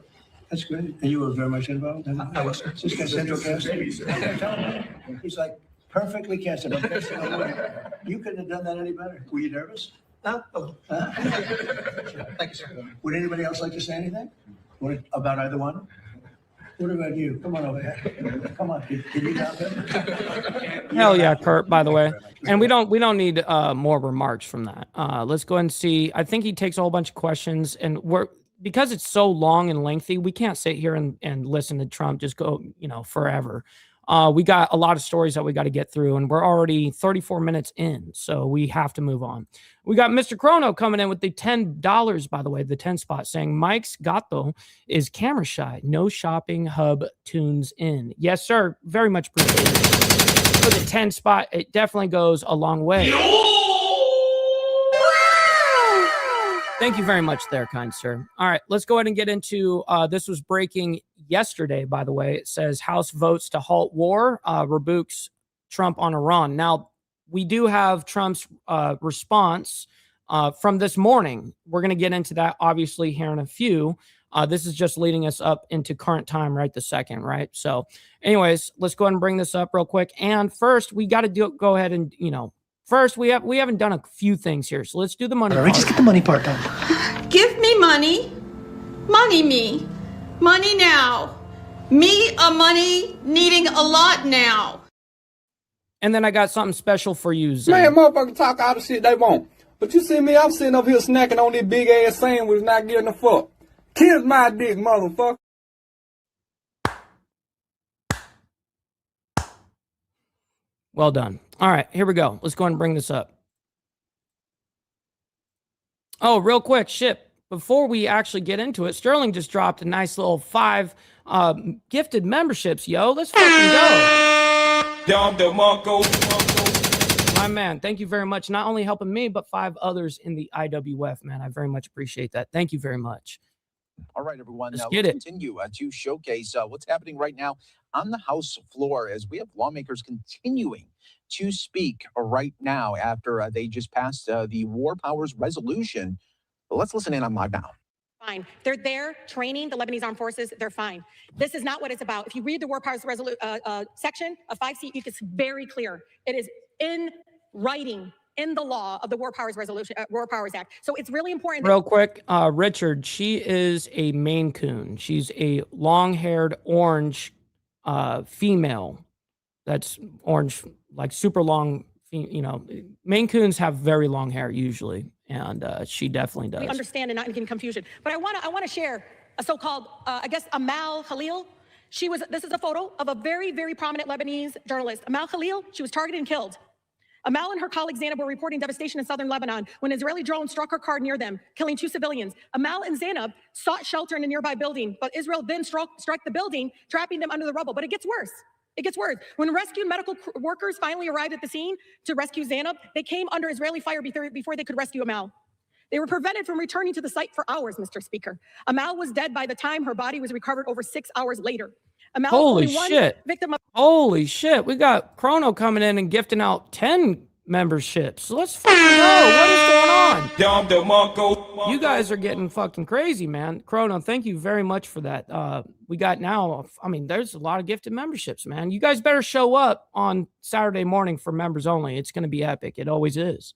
S13: That's great. And you were very much involved in that?
S15: I was, sir.
S13: This guy central casting. He's like perfectly casted. You couldn't have done that any better. Were you nervous?
S15: No. Thank you, sir.
S13: Would anybody else like to say anything? About either one? What about you? Come on over here. Come on. Can you top it?
S2: Hell yeah, Kurt, by the way. And we don't need more remarks from that. Let's go ahead and see. I think he takes a whole bunch of questions, and because it's so long and lengthy, we can't sit here and listen to Trump just go, forever. We got a lot of stories that we got to get through, and we're already 34 minutes in, so we have to move on. We got Mr. Chrono coming in with the $10, by the way, the 10 spot, saying Mike's gato is camera shy. No shopping hub tunes in. Yes, sir. Very much appreciated. For the 10 spot, it definitely goes a long way. Thank you very much there, kind sir. All right, let's go ahead and get into, this was breaking yesterday, by the way. It says House votes to halt war, rebukes Trump on Iran. Now, we do have Trump's response from this morning. We're going to get into that, obviously, here in a few. This is just leading us up into current time right this second, right? So anyways, let's go ahead and bring this up real quick. And first, we got to go ahead and, first we haven't done a few things here, so let's do the money.
S16: All right, just get the money part done.
S17: Give me money. Money me. Money now. Me a money needing a lot now.
S2: And then I got something special for you, Zen.
S18: Man, motherfuckers talk all the shit they want. But you see me, I'm sitting up here snacking on this big ass sandwich, not getting a fuck. Kiss my dick, motherfucker.
S2: Well done. All right, here we go. Let's go ahead and bring this up. Oh, real quick, before we actually get into it, Sterling just dropped a nice little 5 gifted memberships, yo. Let's fucking go. My man, thank you very much. Not only helping me, but 5 others in the IWF, man. I very much appreciate that. Thank you very much.
S19: All right, everyone.
S2: Let's
S19: Let's continue to showcase what's happening right now on the House floor as we have lawmakers continuing to speak right now after they just passed the War Powers Resolution. But let's listen in on live now.
S20: Fine. They're there training the Lebanese armed forces. They're fine. This is not what it's about. If you read the War Powers section of 5C, it's very clear. It is in writing in the law of the War Powers Resolution, War Powers Act. So it's really important.
S2: Real quick, Richard, she is a Maine Coon. She's a long-haired orange female. That's orange, like super long. You know, Maine Coons have very long hair usually, and she definitely does.
S20: We understand and not get confusion. But I want to share a so-called, I guess, Amal Khalil. This is a photo of a very, very prominent Lebanese journalist. Amal Khalil, she was targeted and killed. Amal and her colleague Zainab were reporting devastation in southern Lebanon when an Israeli drone struck her car near them, killing 2 civilians. Amal and Zainab sought shelter in a nearby building, but Israel then struck the building, trapping them under the rubble. But it gets worse. It gets worse. When rescued medical workers finally arrived at the scene to rescue Zainab, they came under Israeli fire before they could rescue Amal. They were prevented from returning to the site for hours, Mr. Speaker. Amal was dead by the time her body was recovered over 6 hours later. Amal
S2: Holy
S20: was only
S2: shit.
S20: one victim of—
S2: Holy shit. We got Chrono coming in and gifting out 10 memberships. Let's fucking go. What is going on? You guys are getting fucking crazy, man. Chrono, thank you very much for that. We got now, I mean, there's a lot of gifted memberships, man. You guys better show up on Saturday morning for members only. It's going to be epic. It always is.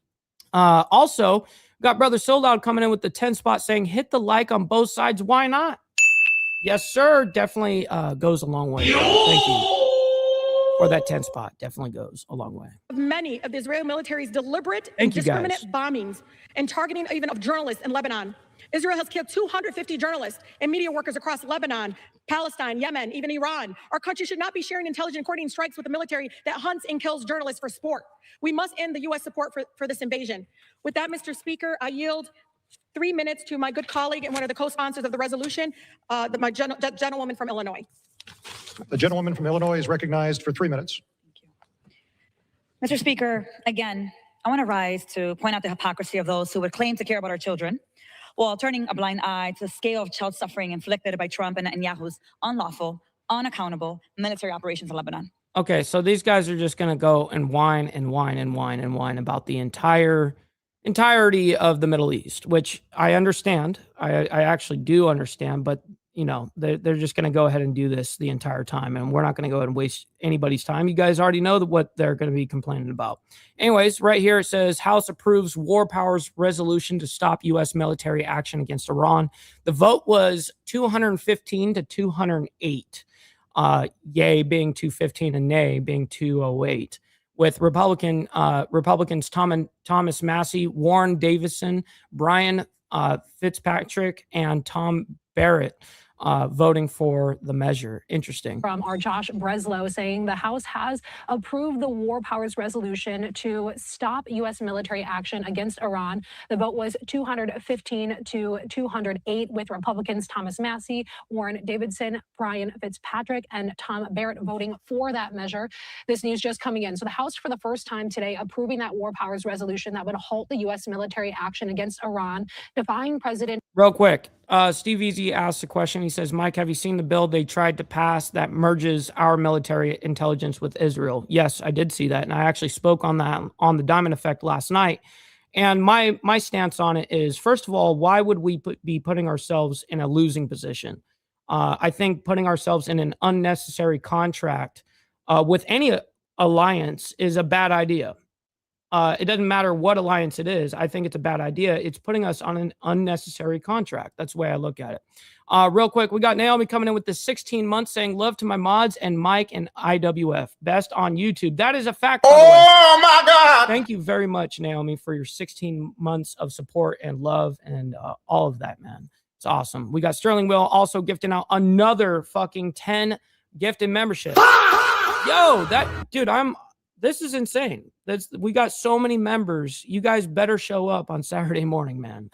S2: Also, got Brother So Loud coming in with the 10 spot saying, hit the like on both sides. Why not? Yes, sir. Definitely goes a long way. Thank you. Or that 10 spot definitely goes a long way.
S20: Many of the Israeli military's deliberate and discriminate bombings and targeting even of journalists in Lebanon. Israel has killed 250 journalists and media workers across Lebanon, Palestine, Yemen, even Iran. Our country should not be sharing intelligence and coordinating strikes with the military that hunts and kills journalists for sport. We must end the U.S. support for this invasion. With that, Mr. Speaker, I yield 3 minutes to my good colleague and one of the co-sponsors of the resolution, my gentlewoman from Illinois.
S21: The gentlewoman from Illinois is recognized for 3 minutes.
S22: Mr. Speaker, again, I want to rise to point out the hypocrisy of those who would claim to care about our children while turning a blind eye to the scale of child suffering inflicted by Trump and Netanyahu's unlawful, unaccountable military operations in Lebanon.
S2: Okay, so these guys are just going to go and whine and whine and whine and whine about the entirety of the Middle East, which I understand. I actually do understand, but you know, they're just going to go ahead and do this the entire time, and we're not going to go ahead and waste anybody's time. You guys already know what they're going to be complaining about. Anyways, right here it says House approves War Powers Resolution to stop U.S. military action against Iran. The vote was 215 to 208. Yay being 215 and nay being 208. With Republicans Thomas Massey, Warren Davison, Brian Fitzpatrick, and Tom Barrett voting for the measure. Interesting.
S23: From our Josh Breslow saying the House has approved the War Powers Resolution to stop U.S. military action against Iran. The vote was 215 to 208 with Republicans Thomas Massey, Warren Davidson, Brian Fitzpatrick, and Tom Barrett voting for that measure. This news just coming in. So the House for the first time today approving that War Powers Resolution that would halt the U.S. military action against Iran, defying President.
S2: Real quick, Steve Easy asked a question. He says, Mike, have you seen the bill they tried to pass that merges our military intelligence with Israel? Yes, I did see that. And I actually spoke on that on the Diamond Effect last night. And my stance on it is, first of all, why would we be putting ourselves in a losing position? I think putting ourselves in an unnecessary contract with any alliance is a bad idea. it doesn't matter what alliance it is. I think it's a bad idea. It's putting us on an unnecessary contract. That's the way I look at it. Real quick, we got Naomi coming in with the 16 months saying love to my mods and Mike and IWF. Best on YouTube. That is a fact. Oh my God. Thank you very much, Naomi, for your 16 months of support and love and all of that, man. It's awesome. We got Sterling Will also gifting out another fucking 10 gifted memberships. Yo, that dude, this is insane. We got so many members. You guys better show up on Saturday morning, man.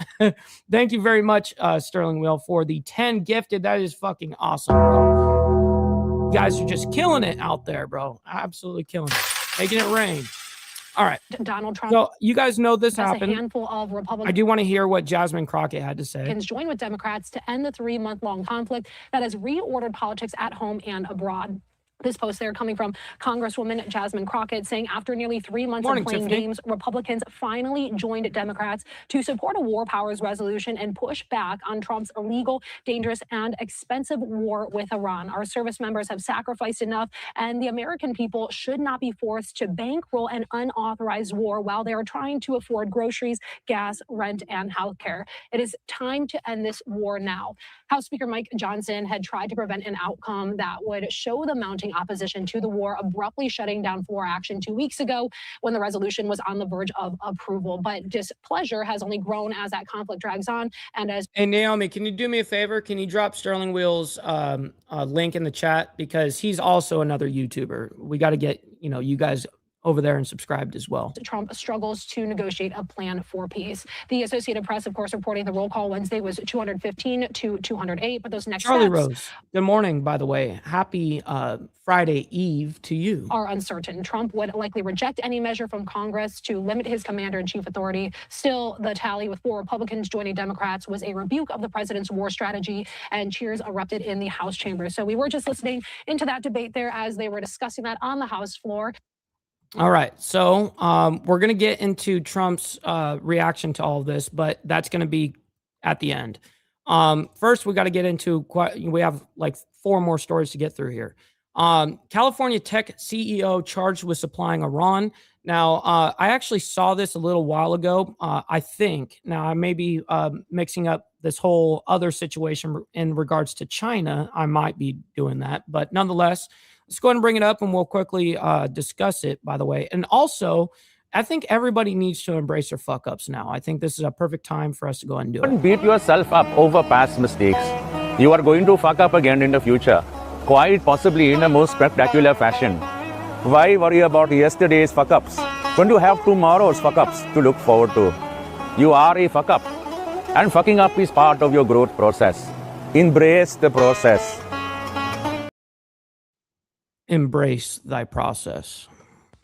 S2: Thank you very much, Sterling Will, for the 10 gifted. That is fucking awesome, bro. You guys are just killing it out there, bro. Absolutely killing it. Making it rain. All right.
S23: Donald Trump.
S2: So you guys know this
S23: has
S2: happened.
S23: A handful of Republicans.
S2: I do want to hear what Jasmine Crockett had to say.
S23: Join with Democrats to end the 3-month-long conflict that has reordered politics at home and abroad. This post there coming from Congresswoman Jasmine Crockett saying after nearly 3 months of playing games, Republicans finally joined Democrats to support a war powers resolution and push back on Trump's illegal, dangerous, and expensive war with Iran. Our service members have sacrificed enough, and the American people should not be forced to bankroll an unauthorized war while they are trying to afford groceries, gas, rent, and health care. It is time to end this war now. House Speaker Mike Johnson had tried to prevent an outcome that would show the mounting opposition to the war, abruptly shutting down floor action 2 weeks ago when the resolution was on the verge of approval. But displeasure has only grown as that conflict drags on. And as
S2: Hey, Naomi, can you do me a favor? Can you drop Sterling Will's link in the chat? Because he's also another YouTuber. We got to get, you guys over there and subscribed as well.
S23: Trump struggles to negotiate a plan for peace. The Associated Press, of course, reporting the roll call Wednesday was 215 to 208, but those next
S2: Charlie
S23: steps
S2: Rose, good morning, by the way. Happy Friday Eve to you.
S23: Are uncertain. Trump would likely reject any measure from Congress to limit his commander-in-chief authority. Still, the tally with 4 Republicans joining Democrats was a rebuke of the president's war strategy, and cheers erupted in the House chambers. So we were just listening into that debate there as they were discussing that on the House floor.
S2: All right, so we're going to get into Trump's reaction to all of this, but that's going to be at the end. First, we got to get into we have like 4 more stories to get through here. California tech CEO charged with supplying Iran. Now, I actually saw this a little while ago, I think. Now, I may be mixing up this whole other situation in regards to China. I might be doing that, but nonetheless, let's go ahead and bring it up and we'll quickly discuss it, by the way. And also, I think everybody needs to embrace their fuck ups now. I think this is a perfect time for us to go ahead and do it.
S1: Don't beat yourself up over past mistakes. You are going to fuck up again in the future, quite possibly in a most spectacular fashion. Why worry about yesterday's fuck ups when you have tomorrow's fuck ups to look forward to? You are a fuck up, and fucking up is part of your growth process. Embrace the process.
S2: Embrace thy process.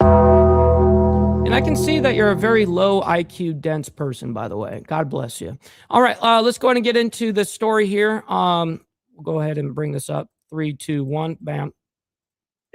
S2: And I can see that you're a very low IQ dense person, by the way. God bless you. All right, let's go ahead and get into the story here. We'll go ahead and bring this up. 3, 2, 1, bam.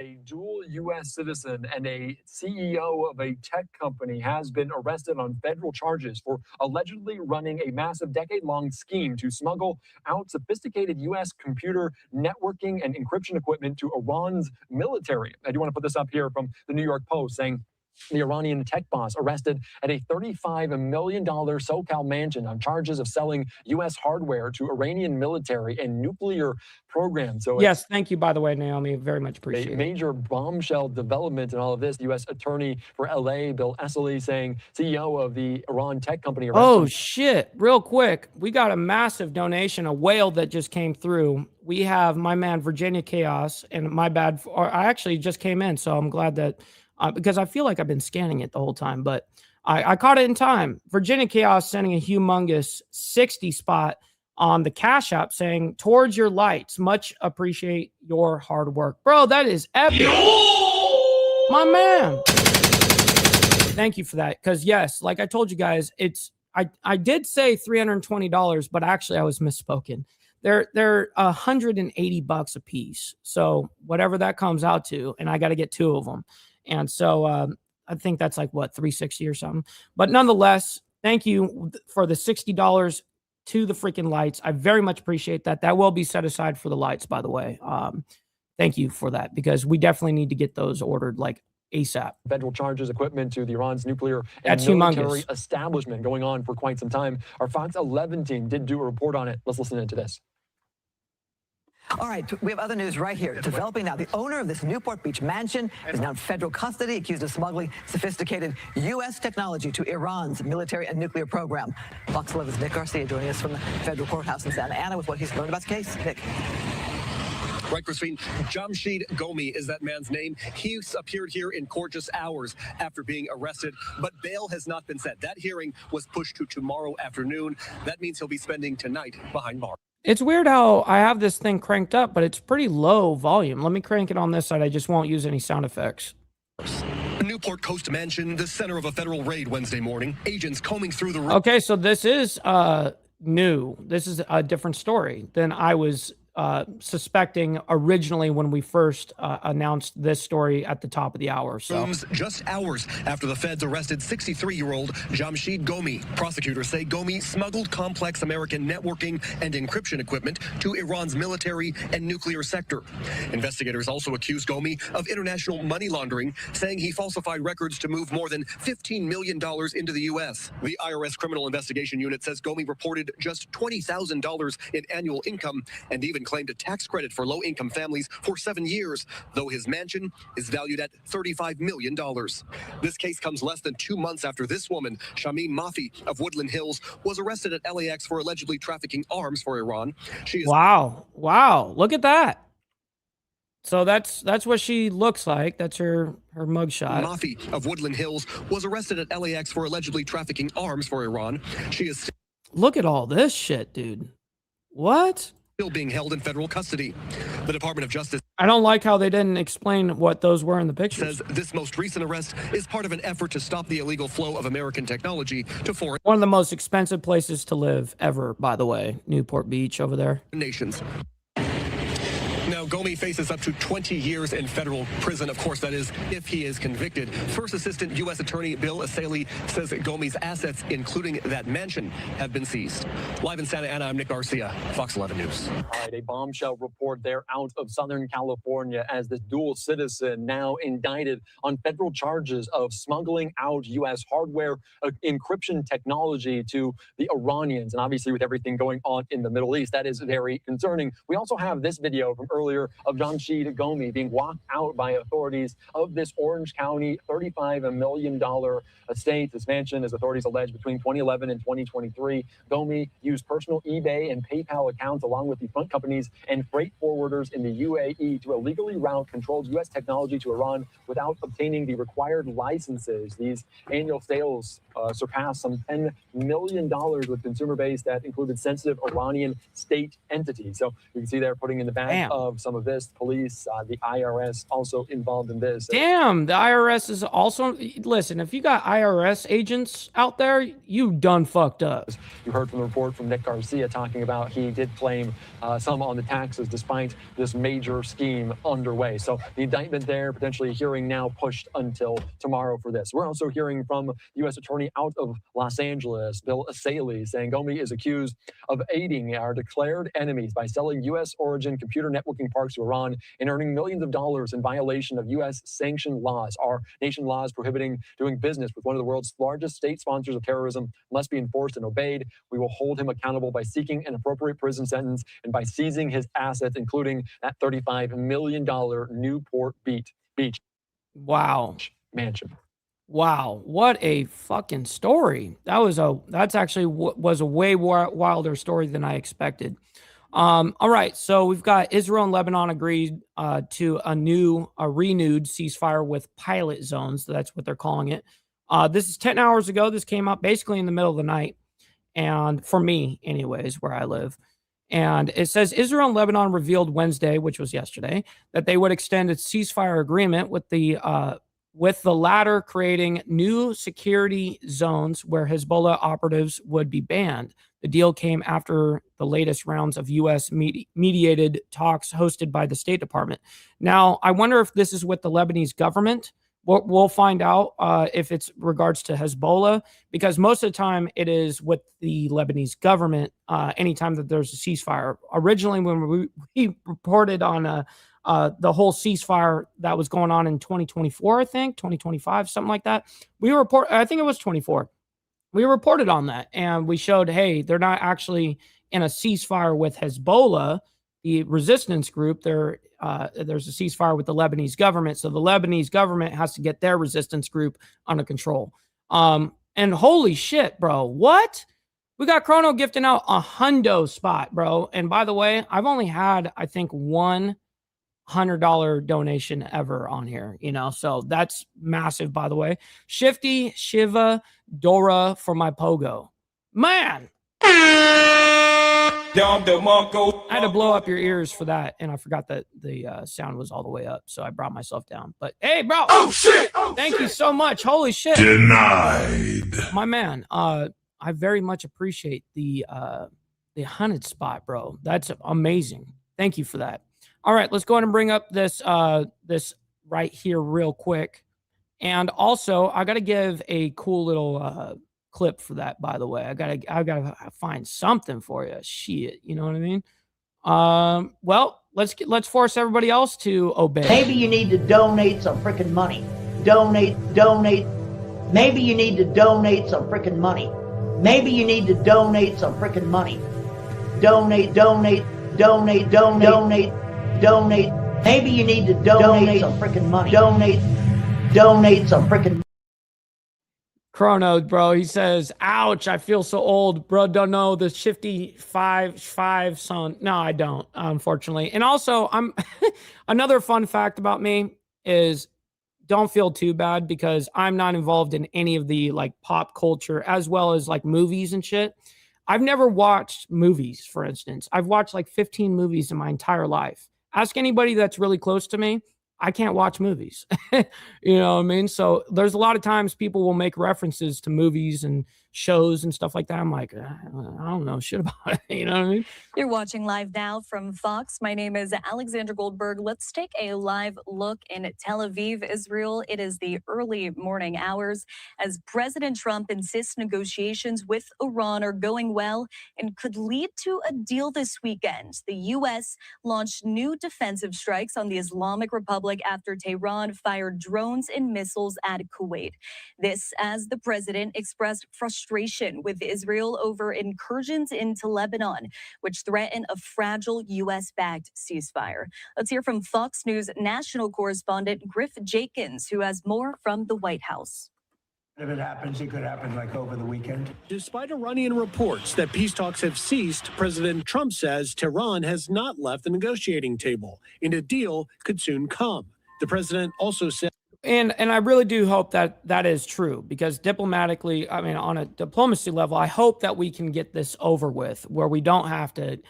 S3: A dual U.S. citizen and a CEO of a tech company has been arrested on federal charges for allegedly running a massive decade-long scheme to smuggle out sophisticated U.S. computer networking and encryption equipment to Iran's military. I do want to put this up here from the New York Post saying, the Iranian tech boss arrested at a $35 million SoCal mansion on charges of selling U.S. hardware to Iranian military and nuclear programs. So
S2: yes, thank you, by the way, Naomi. Very much appreciate it.
S3: A major bombshell development in all of this. U.S. Attorney for L.A., Bill Esseley, saying CEO of the Iran tech company.
S2: Oh, shit. Real quick, we got a massive donation, a whale that just came through. We have my man, Virginia Chaos, and my bad. I actually just came in, so I'm glad that because I feel like I've been scanning it the whole time, but I caught it in time. Virginia Chaos sending a humongous 60 spot on the Cash App saying, towards your lights, much appreciate your hard work. Bro, that is epic. My man. Thank you for that. Because yes, like I told you guys, I did say $320, but actually I was misspoken. They're $180 a piece. So whatever that comes out to, and I got to get 2 of them. And so I think that's like what, $360 or something. But nonetheless, thank you for the $60 to the freaking lights. I very much appreciate that. That will be set aside for the lights, by the way. Thank you for that, because we definitely need to get those ordered like ASAP.
S3: Federal charges, equipment to the Iran's nuclear and
S2: That's
S3: military
S2: humongous.
S3: establishment going on for quite some time. Our Fox 11 team did do a report on it. Let's listen into this.
S6: All right, we have other news right here. Developing now, the owner of this Newport Beach mansion is now in federal custody, accused of smuggling sophisticated U.S. technology to Iran's military and nuclear program. Fox 11's Nick Garcia joining us from the federal courthouse in Santa Ana with what he's learned about the case. Nick.
S7: Right, Christine. Jamshid Gomi is that man's name. He appeared here in court just hours after being arrested, but bail has not been set. That hearing was pushed to tomorrow afternoon. That means he'll be spending tonight behind bars.
S2: It's weird how I have this thing cranked up, but it's pretty low volume. Let me crank it on this side. I just won't use any sound effects.
S7: Newport Coast Mansion, the center of a federal raid Wednesday morning. Agents combing through the room.
S2: Okay, so this is new. This is a different story than I was suspecting originally when we first announced this story at the top of the hour. So
S7: Just hours after the feds arrested 63-year-old Jamshid Gomi. Prosecutors say Gomi smuggled complex American networking and encryption equipment to Iran's military and nuclear sector. Investigators also accuse Gomi of international money laundering, saying he falsified records to move more than $15 million into the U.S. The IRS Criminal Investigation Unit says Gomi reported just $20,000 in annual income and even claimed a tax credit for low-income families for 7 years, though his mansion is valued at $35 million. This case comes less than 2 months after this woman, Shamim Mafi of Woodland Hills, was arrested at LAX for allegedly trafficking arms for Iran. She is
S2: wow, look at that. So that's what she looks like. That's her mugshot.
S7: Mafi of Woodland Hills was arrested at LAX for allegedly trafficking arms for Iran. She is
S2: Look at all this shit, dude. What?
S7: Still being held in federal custody. The Department of Justice
S2: I don't like how they didn't explain what those were in the pictures.
S7: says this most recent arrest is part of an effort to stop the illegal flow of American technology to foreign
S2: One of the most expensive places to live ever, by the way. Newport Beach over there.
S7: nations. Now, Gomi faces up to 20 years in federal prison. Of course, that is if he is convicted. First Assistant U.S. Attorney Bill Asaley says that Gomi's assets, including that mansion, have been seized. Live in Santa Ana, I'm Nick Garcia, Fox 11 News.
S3: All right, a bombshell report there out of Southern California as this dual citizen now indicted on federal charges of smuggling out U.S. hardware encryption technology to the Iranians. And obviously with everything going on in the Middle East, that is very concerning. We also have this video from earlier of Jamshid Gomi being walked out by authorities of this Orange County $35 million estate. This mansion, as authorities allege, between 2011 and 2023, Gomi used personal eBay and PayPal accounts along with the front companies and freight forwarders in the UAE to illegally route controlled U.S. technology to Iran without obtaining the required licenses. These annual sales surpassed some $10 million with consumer base that included sensitive Iranian state entities. So you can see they're putting in the back of some of this. Police, the IRS also involved in this.
S2: Damn, the IRS is also... Listen, if you got IRS agents out there, you done fucked up.
S3: You heard from the report from Nick Garcia talking about he did claim some on the taxes despite this major scheme underway. So the indictment there, potentially a hearing now pushed until tomorrow for this. We're also hearing from U.S. Attorney out of Los Angeles, Bill Asaley, saying Gomi is accused of aiding our declared enemies by selling U.S. origin computer networking parts to Iran and earning millions of dollars in violation of U.S. sanctioned laws. Our nation laws prohibiting doing business with one of the world's largest state sponsors of terrorism must be enforced and obeyed. We will hold him accountable by seeking an appropriate prison sentence and by seizing his assets, including that $35 million Newport Beach mansion.
S2: Wow, what a fucking story. That's actually was a way wilder story than I expected. All right, so we've got Israel and Lebanon agreed to a renewed ceasefire with pilot zones. That's what they're calling it. This is 10 hours ago. This came up basically in the middle of the night. And for me, anyways, where I live. And it says Israel and Lebanon revealed Wednesday, which was yesterday, that they would extend its ceasefire agreement with the latter creating new security zones where Hezbollah operatives would be banned. The deal came after the latest rounds of U.S. mediated talks hosted by the State Department. Now, I wonder if this is with the Lebanese government. We'll find out if it's regards to Hezbollah, because most of the time it is with the Lebanese government anytime that there's a ceasefire. Originally, when we reported on the whole ceasefire that was going on in 2024, I think 2025, something like that. I think it was 24. We reported on that, and we showed, hey, they're not actually in a ceasefire with Hezbollah, the resistance group. There's a ceasefire with the Lebanese government, so the Lebanese government has to get their resistance group under control. And holy shit, bro, what? We got Chrono gifting out a hundo spot, bro. And by the way, I've only had, I think, one $100 donation ever on here, so that's massive, by the way. Shifty, Shiva, Dora for my pogo. Man! I had to blow up your ears for that, and I forgot that the sound was all the way up, so I brought myself down. But hey, bro! Oh shit! Thank you so much. Holy shit!
S4: Denied.
S2: My man, I very much appreciate the 100 spot, bro. That's amazing. Thank you for that. All right, let's go ahead and bring up this this right here real quick, and also I got to give a cool little clip for that. By the way, I gotta find something for you. Shit, you know what I mean? Well, let's force everybody else to obey.
S8: Maybe you need to donate some freaking money. Donate. Maybe you need to donate some freaking money. Maybe you need to donate some freaking money. Donate. Maybe you need to donate some freaking money. Donate some freaking.
S2: Chrono, bro, he says, ouch, I feel so old. Bro, don't know the Shifty 5 son. No, I don't, unfortunately. And also, another fun fact about me is don't feel too bad because I'm not involved in any of the like pop culture as well as like movies and shit. I've never watched movies, for instance. I've watched like 15 movies in my entire life. Ask anybody that's really close to me. I can't watch movies. You know what I mean? So there's a lot of times people will make references to movies and shows and stuff like that. I'm like, I don't know shit about it. You know what I mean?
S9: You're watching live now from Fox. My name is Alexandra Goldberg. Let's take a live look in Tel Aviv, Israel. It is the early morning hours as President Trump insists negotiations with Iran are going well and could lead to a deal this weekend. The U.S. launched new defensive strikes on the Islamic Republic after Tehran fired drones and missiles at Kuwait. This as the president expressed frustration with Israel over incursions into Lebanon, which threaten a fragile U.S.-backed ceasefire. Let's hear from Fox News national correspondent Griff Jenkins, who has more from the White House.
S13: If it happens, it could happen like over the weekend.
S7: Despite Iranian reports that peace talks have ceased, President Trump says Tehran has not left the negotiating table, and a deal could soon come. The president also said,
S2: And I really do hope that that is true because diplomatically, I mean, on a diplomacy level, I hope that we can get this over with where we don't have to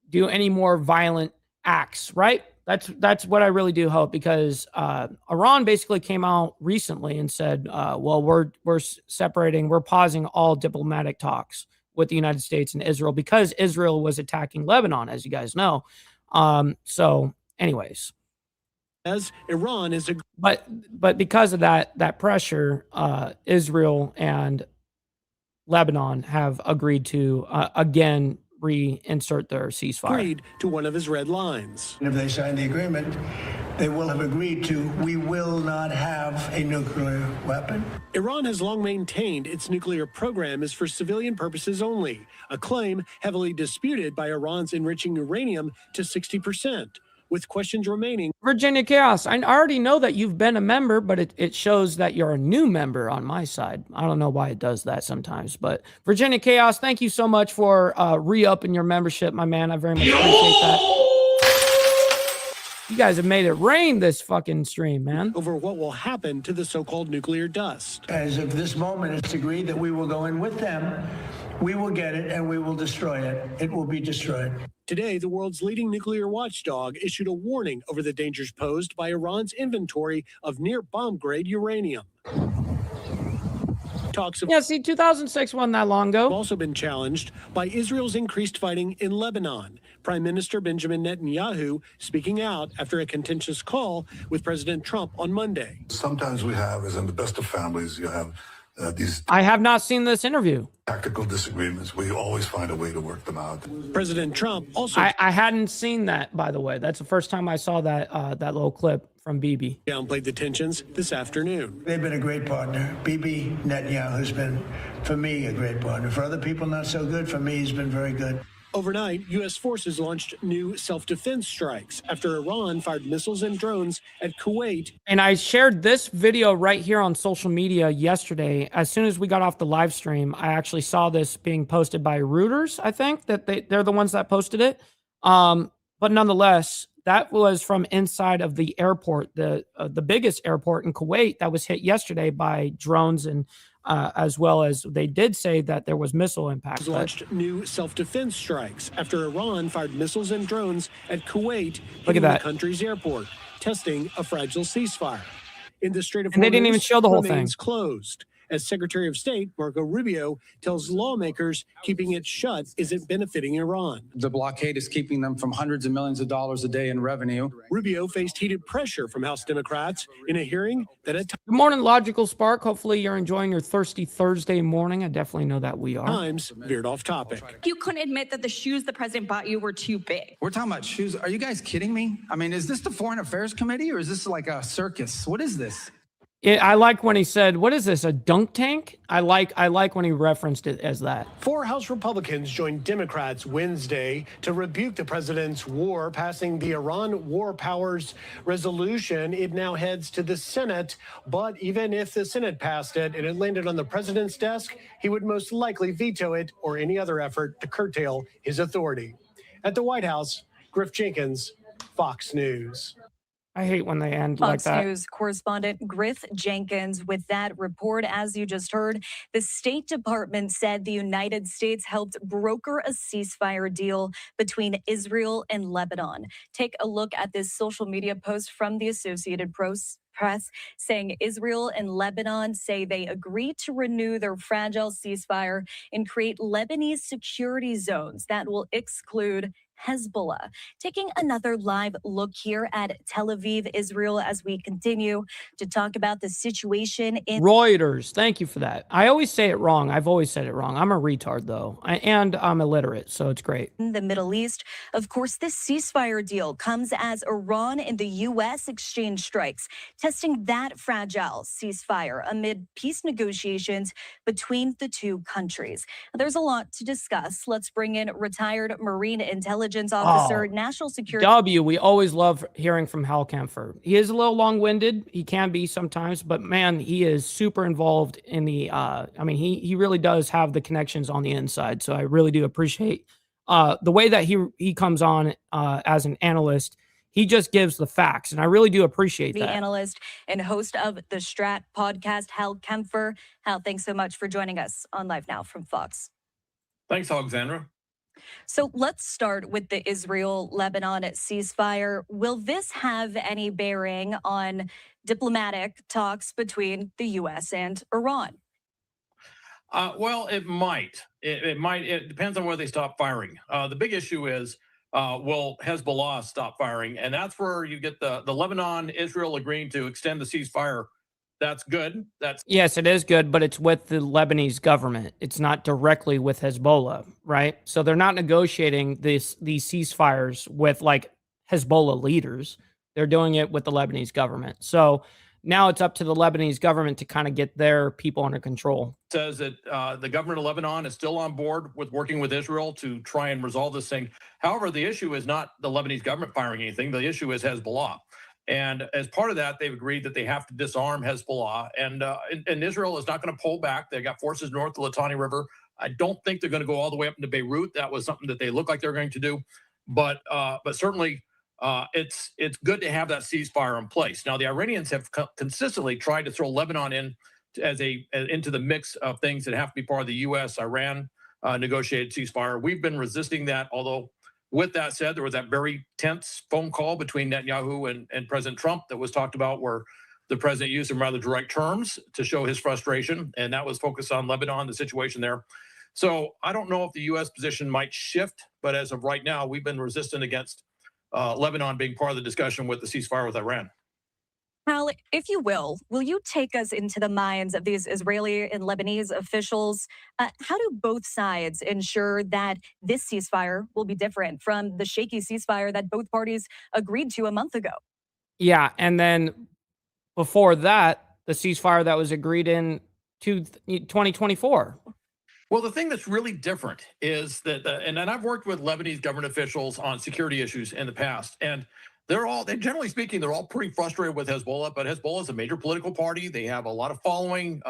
S2: do any more violent acts, right? That's what I really do hope because Iran basically came out recently and said, well, we're separating, we're pausing all diplomatic talks with the United States and Israel because Israel was attacking Lebanon, as you guys know. So anyways.
S7: As Iran is
S2: but because of that pressure, Israel and Lebanon have agreed to again reinsert their ceasefire.
S7: Agreed to one of his red lines.
S13: And if they sign the agreement, they will have agreed to, we will not have a nuclear weapon.
S7: Iran has long maintained its nuclear program is for civilian purposes only, a claim heavily disputed by Iran's enriching uranium to 60%. With questions remaining.
S2: Virginia Chaos, I already know that you've been a member, but it shows that you're a new member on my side. I don't know why it does that sometimes, but Virginia Chaos, thank you so much for re-upping your membership, my man. I very much appreciate that. You guys have made it rain this fucking stream, man.
S7: Over what will happen to the so-called nuclear dust.
S13: As of this moment, it's agreed that we will go in with them. We will get it and we will destroy it. It will be destroyed.
S7: Today, the world's leading nuclear watchdog issued a warning over the dangers posed by Iran's inventory of near bomb-grade uranium. Talks of
S2: 2006 wasn't that long ago.
S7: Have also been challenged by Israel's increased fighting in Lebanon. Prime Minister Benjamin Netanyahu speaking out after a contentious call with President Trump on Monday.
S4: Sometimes we have, as in the best of families, you have
S2: I have not seen this interview.
S4: Tactical disagreements, we always find a way to work them out.
S7: President Trump also
S2: I hadn't seen that, by the way. That's the first time I saw that that little clip from Bibi.
S7: downplayed the tensions this afternoon.
S13: They've been a great partner. Bibi Netanyahu has been, for me, a great partner. For other people, not so good. For me, he's been very good.
S7: Overnight, U.S. forces launched new self-defense strikes after Iran fired missiles and drones at Kuwait.
S2: And I shared this video right here on social media yesterday. As soon as we got off the live stream, I actually saw this being posted by Reuters. I think that they're the ones that posted it. But nonetheless, that was from inside of the airport, the biggest airport in Kuwait that was hit yesterday by drones, and as well as they did say that there was missile impact.
S7: Launched new self-defense strikes after Iran fired missiles and drones at Kuwait,
S2: Look at
S7: hitting
S2: that.
S7: the country's airport, testing a fragile ceasefire. In the Strait of
S2: And they didn't even
S7: Hormuz
S2: show the whole thing.
S7: remains closed, as Secretary of State Marco Rubio tells lawmakers keeping it shut isn't benefiting Iran.
S10: The blockade is keeping them from hundreds of millions of dollars a day in revenue.
S7: Rubio faced heated pressure from House Democrats in a hearing that at
S2: Good morning, Logical Spark. Hopefully you're enjoying your thirsty Thursday morning. I definitely know that we are.
S7: times veered off topic.
S12: You couldn't admit that the shoes the president bought you were too big.
S10: We're talking about shoes. Are you guys kidding me? I mean, is this the Foreign Affairs Committee or is this like a circus? What is this?
S2: I like when he said, "What is this? A dunk tank?" I like when he referenced it as that.
S7: 4 House Republicans joined Democrats Wednesday to rebuke the president's war, passing the Iran War Powers Resolution. It now heads to the Senate, but even if the Senate passed it and it landed on the president's desk, he would most likely veto it or any other effort to curtail his authority. At the White House, Griff Jenkins, Fox News.
S2: I hate when they end like
S9: Fox
S2: that.
S9: News correspondent Griff Jenkins with that report. As you just heard, the State Department said the United States helped broker a ceasefire deal between Israel and Lebanon. Take a look at this social media post from the Associated Press saying Israel and Lebanon say they agreed to renew their fragile ceasefire and create Lebanese security zones that will exclude Hezbollah. Taking another live look here at Tel Aviv, Israel, as we continue to talk about the situation in
S2: Reuters. Thank you for that. I always say it wrong. I've always said it wrong. I'm a retard, though, and I'm illiterate, so it's great.
S9: the Middle East. Of course, this ceasefire deal comes as Iran and the U.S. exchange strikes, testing that fragile ceasefire amid peace negotiations between the two countries. There's a lot to discuss. Let's bring in retired Marine Intelligence Officer, National Security.
S2: We always love hearing from Hal Kempfer. He is a little long-winded. He can be sometimes, but man, he is super involved in the, he really does have the connections on the inside. So I really do appreciate the way that he comes on as an analyst. He just gives the facts, and I really do appreciate that.
S9: Analyst and host of the Strat podcast, Hal Kempfer. Hal, thanks so much for joining us on Live Now from Fox.
S24: Thanks, Alexandra.
S9: So let's start with the Israel-Lebanon ceasefire. Will this have any bearing on diplomatic talks between the U.S. and Iran?
S24: Well, it might. It might. It depends on where they stop firing. The big issue is, will Hezbollah stop firing? And that's where you get the Lebanon, Israel agreeing to extend the ceasefire. That's good.
S2: Yes, it is good, but it's with the Lebanese government. It's not directly with Hezbollah, right? So they're not negotiating these ceasefires with like Hezbollah leaders. They're doing it with the Lebanese government. So now it's up to the Lebanese government to kind of get their people under control.
S24: Says that the government of Lebanon is still on board with working with Israel to try and resolve this thing. However, the issue is not the Lebanese government firing anything. The issue is Hezbollah. And as part of that, they've agreed that they have to disarm Hezbollah. And Israel is not going to pull back. They've got forces north of the Litani River. I don't think they're going to go all the way up into Beirut. That was something that they look like they're going to do. But certainly, it's good to have that ceasefire in place. Now, the Iranians have consistently tried to throw Lebanon in into the mix of things that have to be part of the U.S.-Iran negotiated ceasefire. We've been resisting that, although with that said, there was that very tense phone call between Netanyahu and President Trump that was talked about, where the president used some rather direct terms to show his frustration, and that was focused on Lebanon, the situation there. So I don't know if the U.S. position might shift, but as of right now, we've been resistant against Lebanon being part of the discussion with the ceasefire with Iran.
S9: Hal, if you will you take us into the minds of these Israeli and Lebanese officials? How do both sides ensure that this ceasefire will be different from the shaky ceasefire that both parties agreed to a month ago?
S2: Yeah, and then before that, the ceasefire that was agreed in 2024.
S24: Well, the thing that's really different is that, and I've worked with Lebanese government officials on security issues in the past, and generally speaking, they're all pretty frustrated with Hezbollah, but Hezbollah is a major political party. They have a lot of following.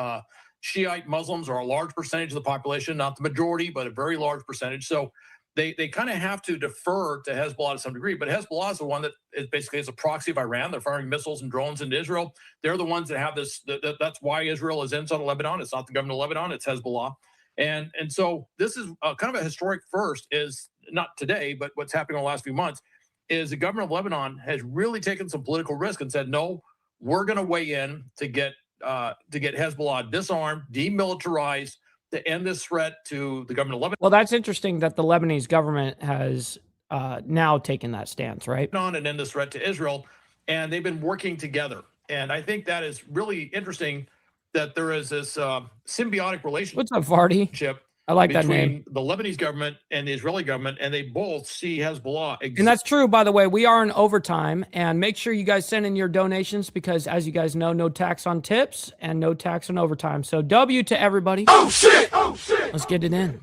S24: Shiite Muslims are a large percentage of the population, not the majority, but a very large percentage. So they kind of have to defer to Hezbollah to some degree, but Hezbollah is the one that is basically as a proxy of Iran. They're firing missiles and drones into Israel. They're the ones that have this. That's why Israel is inside of Lebanon. It's not the government of Lebanon. It's Hezbollah. And so this is kind of a historic first, is not today, but what's happening in the last few months is the government of Lebanon has really taken some political risk and said, no, we're going to weigh in to get Hezbollah disarmed, demilitarized, to end this threat to the government of Lebanon.
S2: Well, that's interesting that the Lebanese government has now taken that stance, right?
S24: And end this threat to Israel, and they've been working together. And I think that is really interesting, that there is this symbiotic relationship.
S2: What's up, Vardy? I like that name.
S24: Between the Lebanese government and the Israeli government, and they both see Hezbollah.
S2: And that's true, by the way. We are in overtime, and make sure you guys send in your donations because, as you guys know, no tax on tips and no tax on overtime. So W to everybody.
S24: Oh, shit! Oh, shit!
S2: Let's get it in.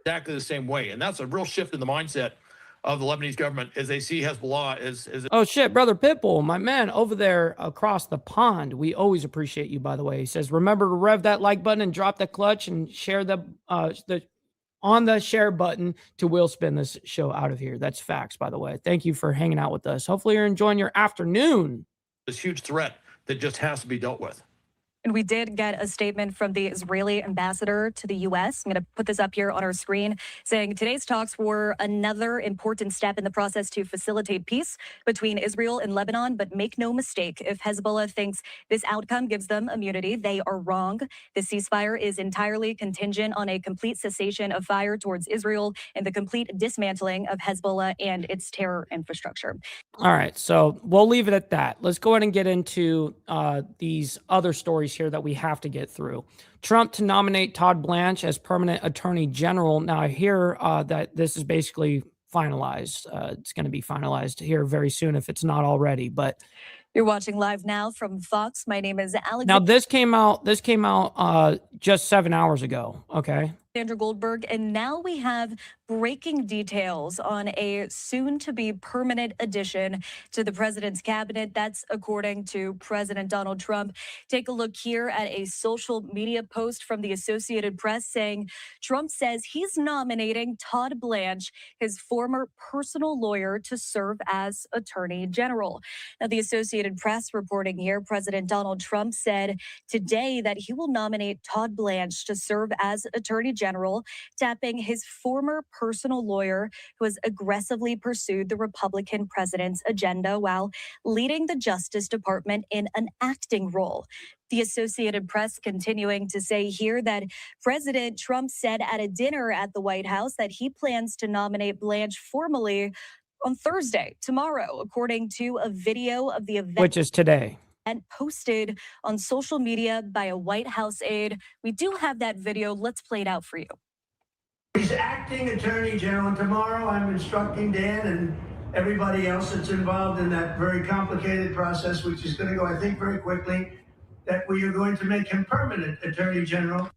S24: Exactly the same way. And that's a real shift in the mindset of the Lebanese government, as they see Hezbollah as
S2: Oh, shit, Brother Pitbull, my man over there across the pond. We always appreciate you, by the way. He says, remember to rev that like button and drop the clutch and share the on the share button to Will spin this show out of here. That's facts, by the way. Thank you for hanging out with us. Hopefully you're enjoying your afternoon.
S24: this huge threat that just has to be dealt with.
S9: And we did get a statement from the Israeli ambassador to the U.S. I'm going to put this up here on our screen, saying today's talks were another important step in the process to facilitate peace between Israel and Lebanon. But make no mistake, if Hezbollah thinks this outcome gives them immunity, they are wrong. The ceasefire is entirely contingent on a complete cessation of fire towards Israel and the complete dismantling of Hezbollah and its terror infrastructure.
S2: All right, so we'll leave it at that. Let's go ahead and get into these other stories here that we have to get through. Trump to nominate Todd Blanche as permanent attorney general. Now, I hear that this is basically finalized. It's going to be finalized here very soon if it's not already. But
S9: you're watching live now from Fox. My name is Alex.
S2: Now, this came out just 7 hours ago. Okay.
S9: Sandra Goldberg, and now we have breaking details on a soon-to-be permanent addition to the president's cabinet. That's according to President Donald Trump. Take a look here at a social media post from the Associated Press saying Trump says he's nominating Todd Blanche, his former personal lawyer, to serve as Attorney General. Now, the Associated Press reporting here, President Donald Trump said today that he will nominate Todd Blanche to serve as Attorney General, tapping his former personal lawyer who has aggressively pursued the Republican president's agenda while leading the Justice Department in an acting role. The Associated Press continuing to say here that President Trump said at a dinner at the White House that he plans to nominate Blanche formally on Thursday, tomorrow, according to a video of the event.
S2: Which is today.
S9: And posted on social media by a White House aide. We do have that video. Let's play it out for you.
S13: He's acting Attorney General. Tomorrow I'm instructing Dan and everybody else that's involved in that very complicated process, which is going to go, I think, very quickly, that we are going to make him permanent Attorney General.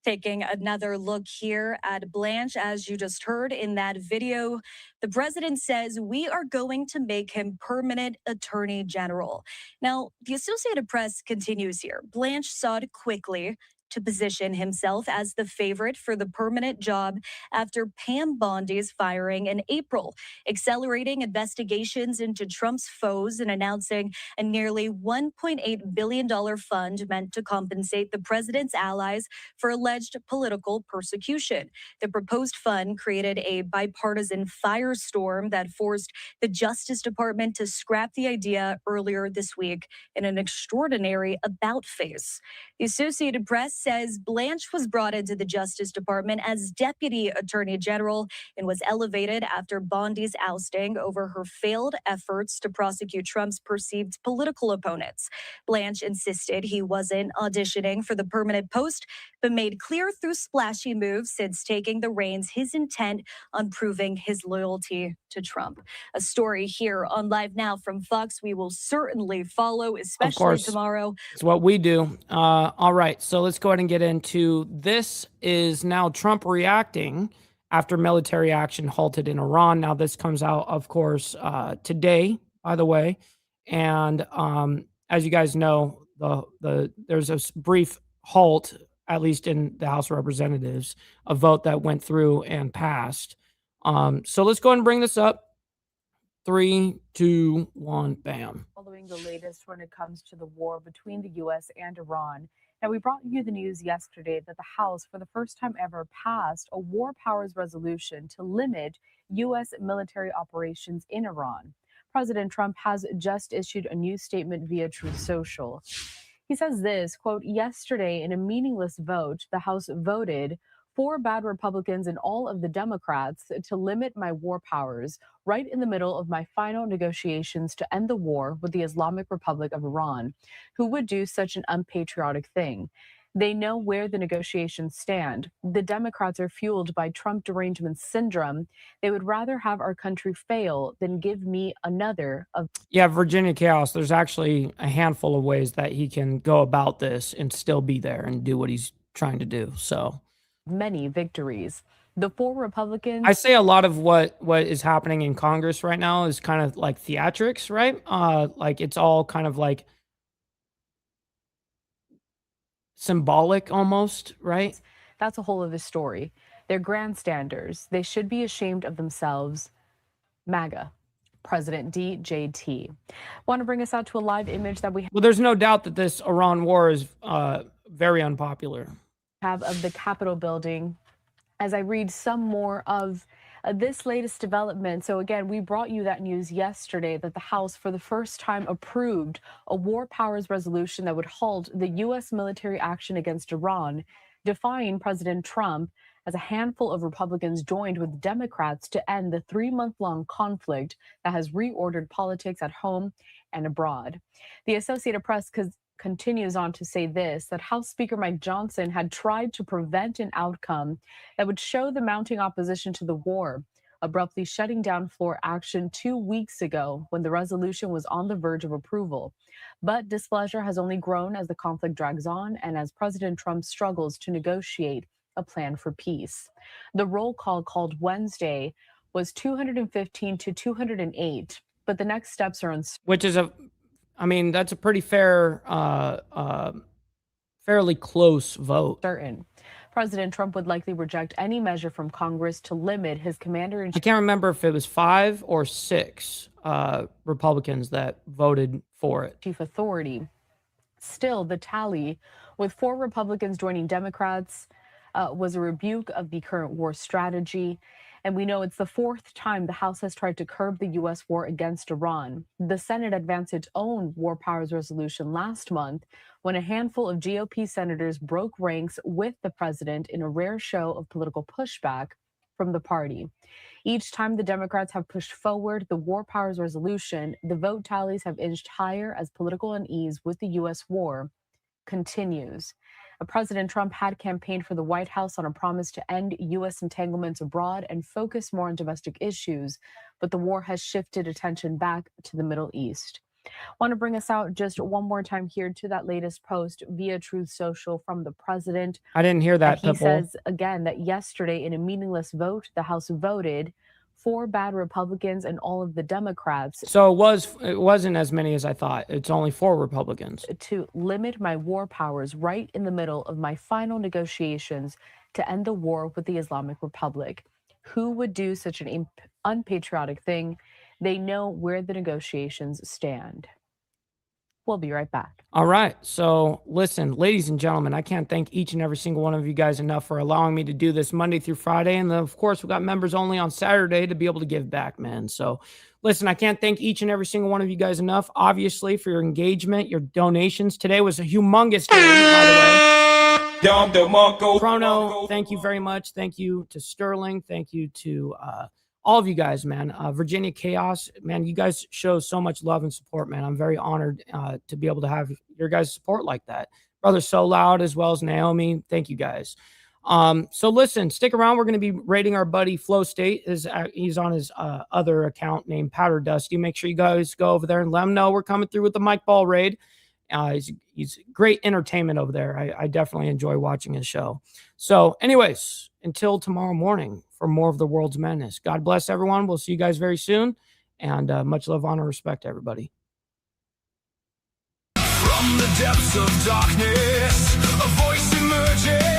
S9: Taking another look here at Blanche, as you just heard in that video, the president says we are going to make him permanent Attorney General. Now, the Associated Press continues here. Blanche sought quickly to position himself as the favorite for the permanent job after Pam Bondi's firing in April, accelerating investigations into Trump's foes and announcing a nearly $1.8 billion fund meant to compensate the president's allies for alleged political persecution. The proposed fund created a bipartisan firestorm that forced the Justice Department to scrap the idea earlier this week in an extraordinary about-face. The Associated Press says Blanche was brought into the Justice Department as Deputy Attorney General and was elevated after Bondi's ousting over her failed efforts to prosecute Trump's perceived political opponents. Blanche insisted he wasn't auditioning for the permanent post, but made clear through splashy moves since taking the reins his intent on proving his loyalty to Trump. A story here on Live Now from Fox we will certainly follow, especially tomorrow.
S2: It's what we do. All right, so let's go ahead and get into this. Is now Trump reacting after military action halted in Iran. Now this comes out, of course, today, by the way. And as you guys know, there's a brief halt, at least in the House of Representatives, a vote that went through and passed. So let's go ahead and bring this up. 3, 2, 1, bam.
S5: Following the latest when it comes to the war between the U.S. and Iran. Now, we brought you the news yesterday that the House, for the first time ever, passed a war powers resolution to limit U.S. military operations in Iran. President Trump has just issued a new statement via Truth Social. He says this, quote, yesterday in a meaningless vote, the House voted 4 bad Republicans and all of the Democrats to limit my war powers right in the middle of my final negotiations to end the war with the Islamic Republic of Iran. Who would do such an unpatriotic thing? They know where the negotiations stand. The Democrats are fueled by Trump derangement syndrome. They would rather have our country fail than give me another of.
S2: Yeah, Virginia Chaos, there's actually a handful of ways that he can go about this and still be there and do what he's trying to do. So
S5: many victories. The 4 Republicans.
S2: I say a lot of what is happening in Congress right now is kind of like theatrics, right? Like it's all kind of like symbolic almost, right?
S5: That's a whole other story. They're grandstanders. They should be ashamed of themselves. MAGA. President DJT. Want to bring us out to a live image that we
S2: Well, there's no doubt that this Iran war is very unpopular.
S5: Have of the Capitol building as I read some more of this latest development. So again, we brought you that news yesterday that the House for the first time approved a war powers resolution that would halt the U.S. military action against Iran, defying President Trump as a handful of Republicans joined with Democrats to end the 3-month-long conflict that has reordered politics at home and abroad. The Associated Press continues on to say this, that House Speaker Mike Johnson had tried to prevent an outcome that would show the mounting opposition to the war, abruptly shutting down floor action 2 weeks ago when the resolution was on the verge of approval. But displeasure has only grown as the conflict drags on and as President Trump struggles to negotiate a plan for peace. The roll call called Wednesday was 215 to 208, but the next steps are uncertain.
S2: Which is that's a pretty fair, fairly close vote.
S5: President Trump would likely reject any measure from Congress to limit his commander-in-chief.
S2: I can't remember if it was 5 or 6 Republicans that voted for it.
S5: Chief authority. Still, the tally, with 4 Republicans joining Democrats, was a rebuke of the current war strategy. And we know it's the 4th time the House has tried to curb the U.S. war against Iran. The Senate advanced its own war powers resolution last month when a handful of GOP senators broke ranks with the president in a rare show of political pushback from the party. Each time the Democrats have pushed forward the war powers resolution, the vote tallies have inched higher as political unease with the U.S. war continues. President Trump had campaigned for the White House on a promise to end U.S. entanglements abroad and focus more on domestic issues, but the war has shifted attention back to the Middle East. Want to bring us out just one more time here to that latest post via Truth Social from the president.
S2: I didn't hear that.
S5: He says again that yesterday in a meaningless vote, the House voted 4 bad Republicans and all of the Democrats.
S2: So it wasn't as many as I thought. It's only 4 Republicans.
S5: To limit my war powers right in the middle of my final negotiations to end the war with the Islamic Republic. Who would do such an unpatriotic thing? They know where the negotiations stand. We'll be right back.
S2: All right. So listen, ladies and gentlemen, I can't thank each and every single one of you guys enough for allowing me to do this Monday through Friday. And then, of course, we've got members only on Saturday to be able to give back, man. So listen, I can't thank each and every single one of you guys enough, obviously, for your engagement, your donations. Today was a humongous day, by the way. Chrono, thank you very much. Thank you to Sterling. Thank you to all of you guys, man. Virginia Chaos, man, you guys show so much love and support, man. I'm very honored to be able to have your guys' support like that. Brother So Loud, as well as Naomi. Thank you guys. So listen, stick around. We're going to be rating our buddy Flow State. He's on his other account named Powder Dusty. Make sure you guys go over there and let him know we're coming through with the Mike Ball raid. He's great entertainment over there. I definitely enjoy watching his show. So anyways, until tomorrow morning for more of the world's madness. God bless everyone. We'll see you guys very soon. And much love, honor, respect, everybody.
S11: From the depths of darkness, a voice emerges.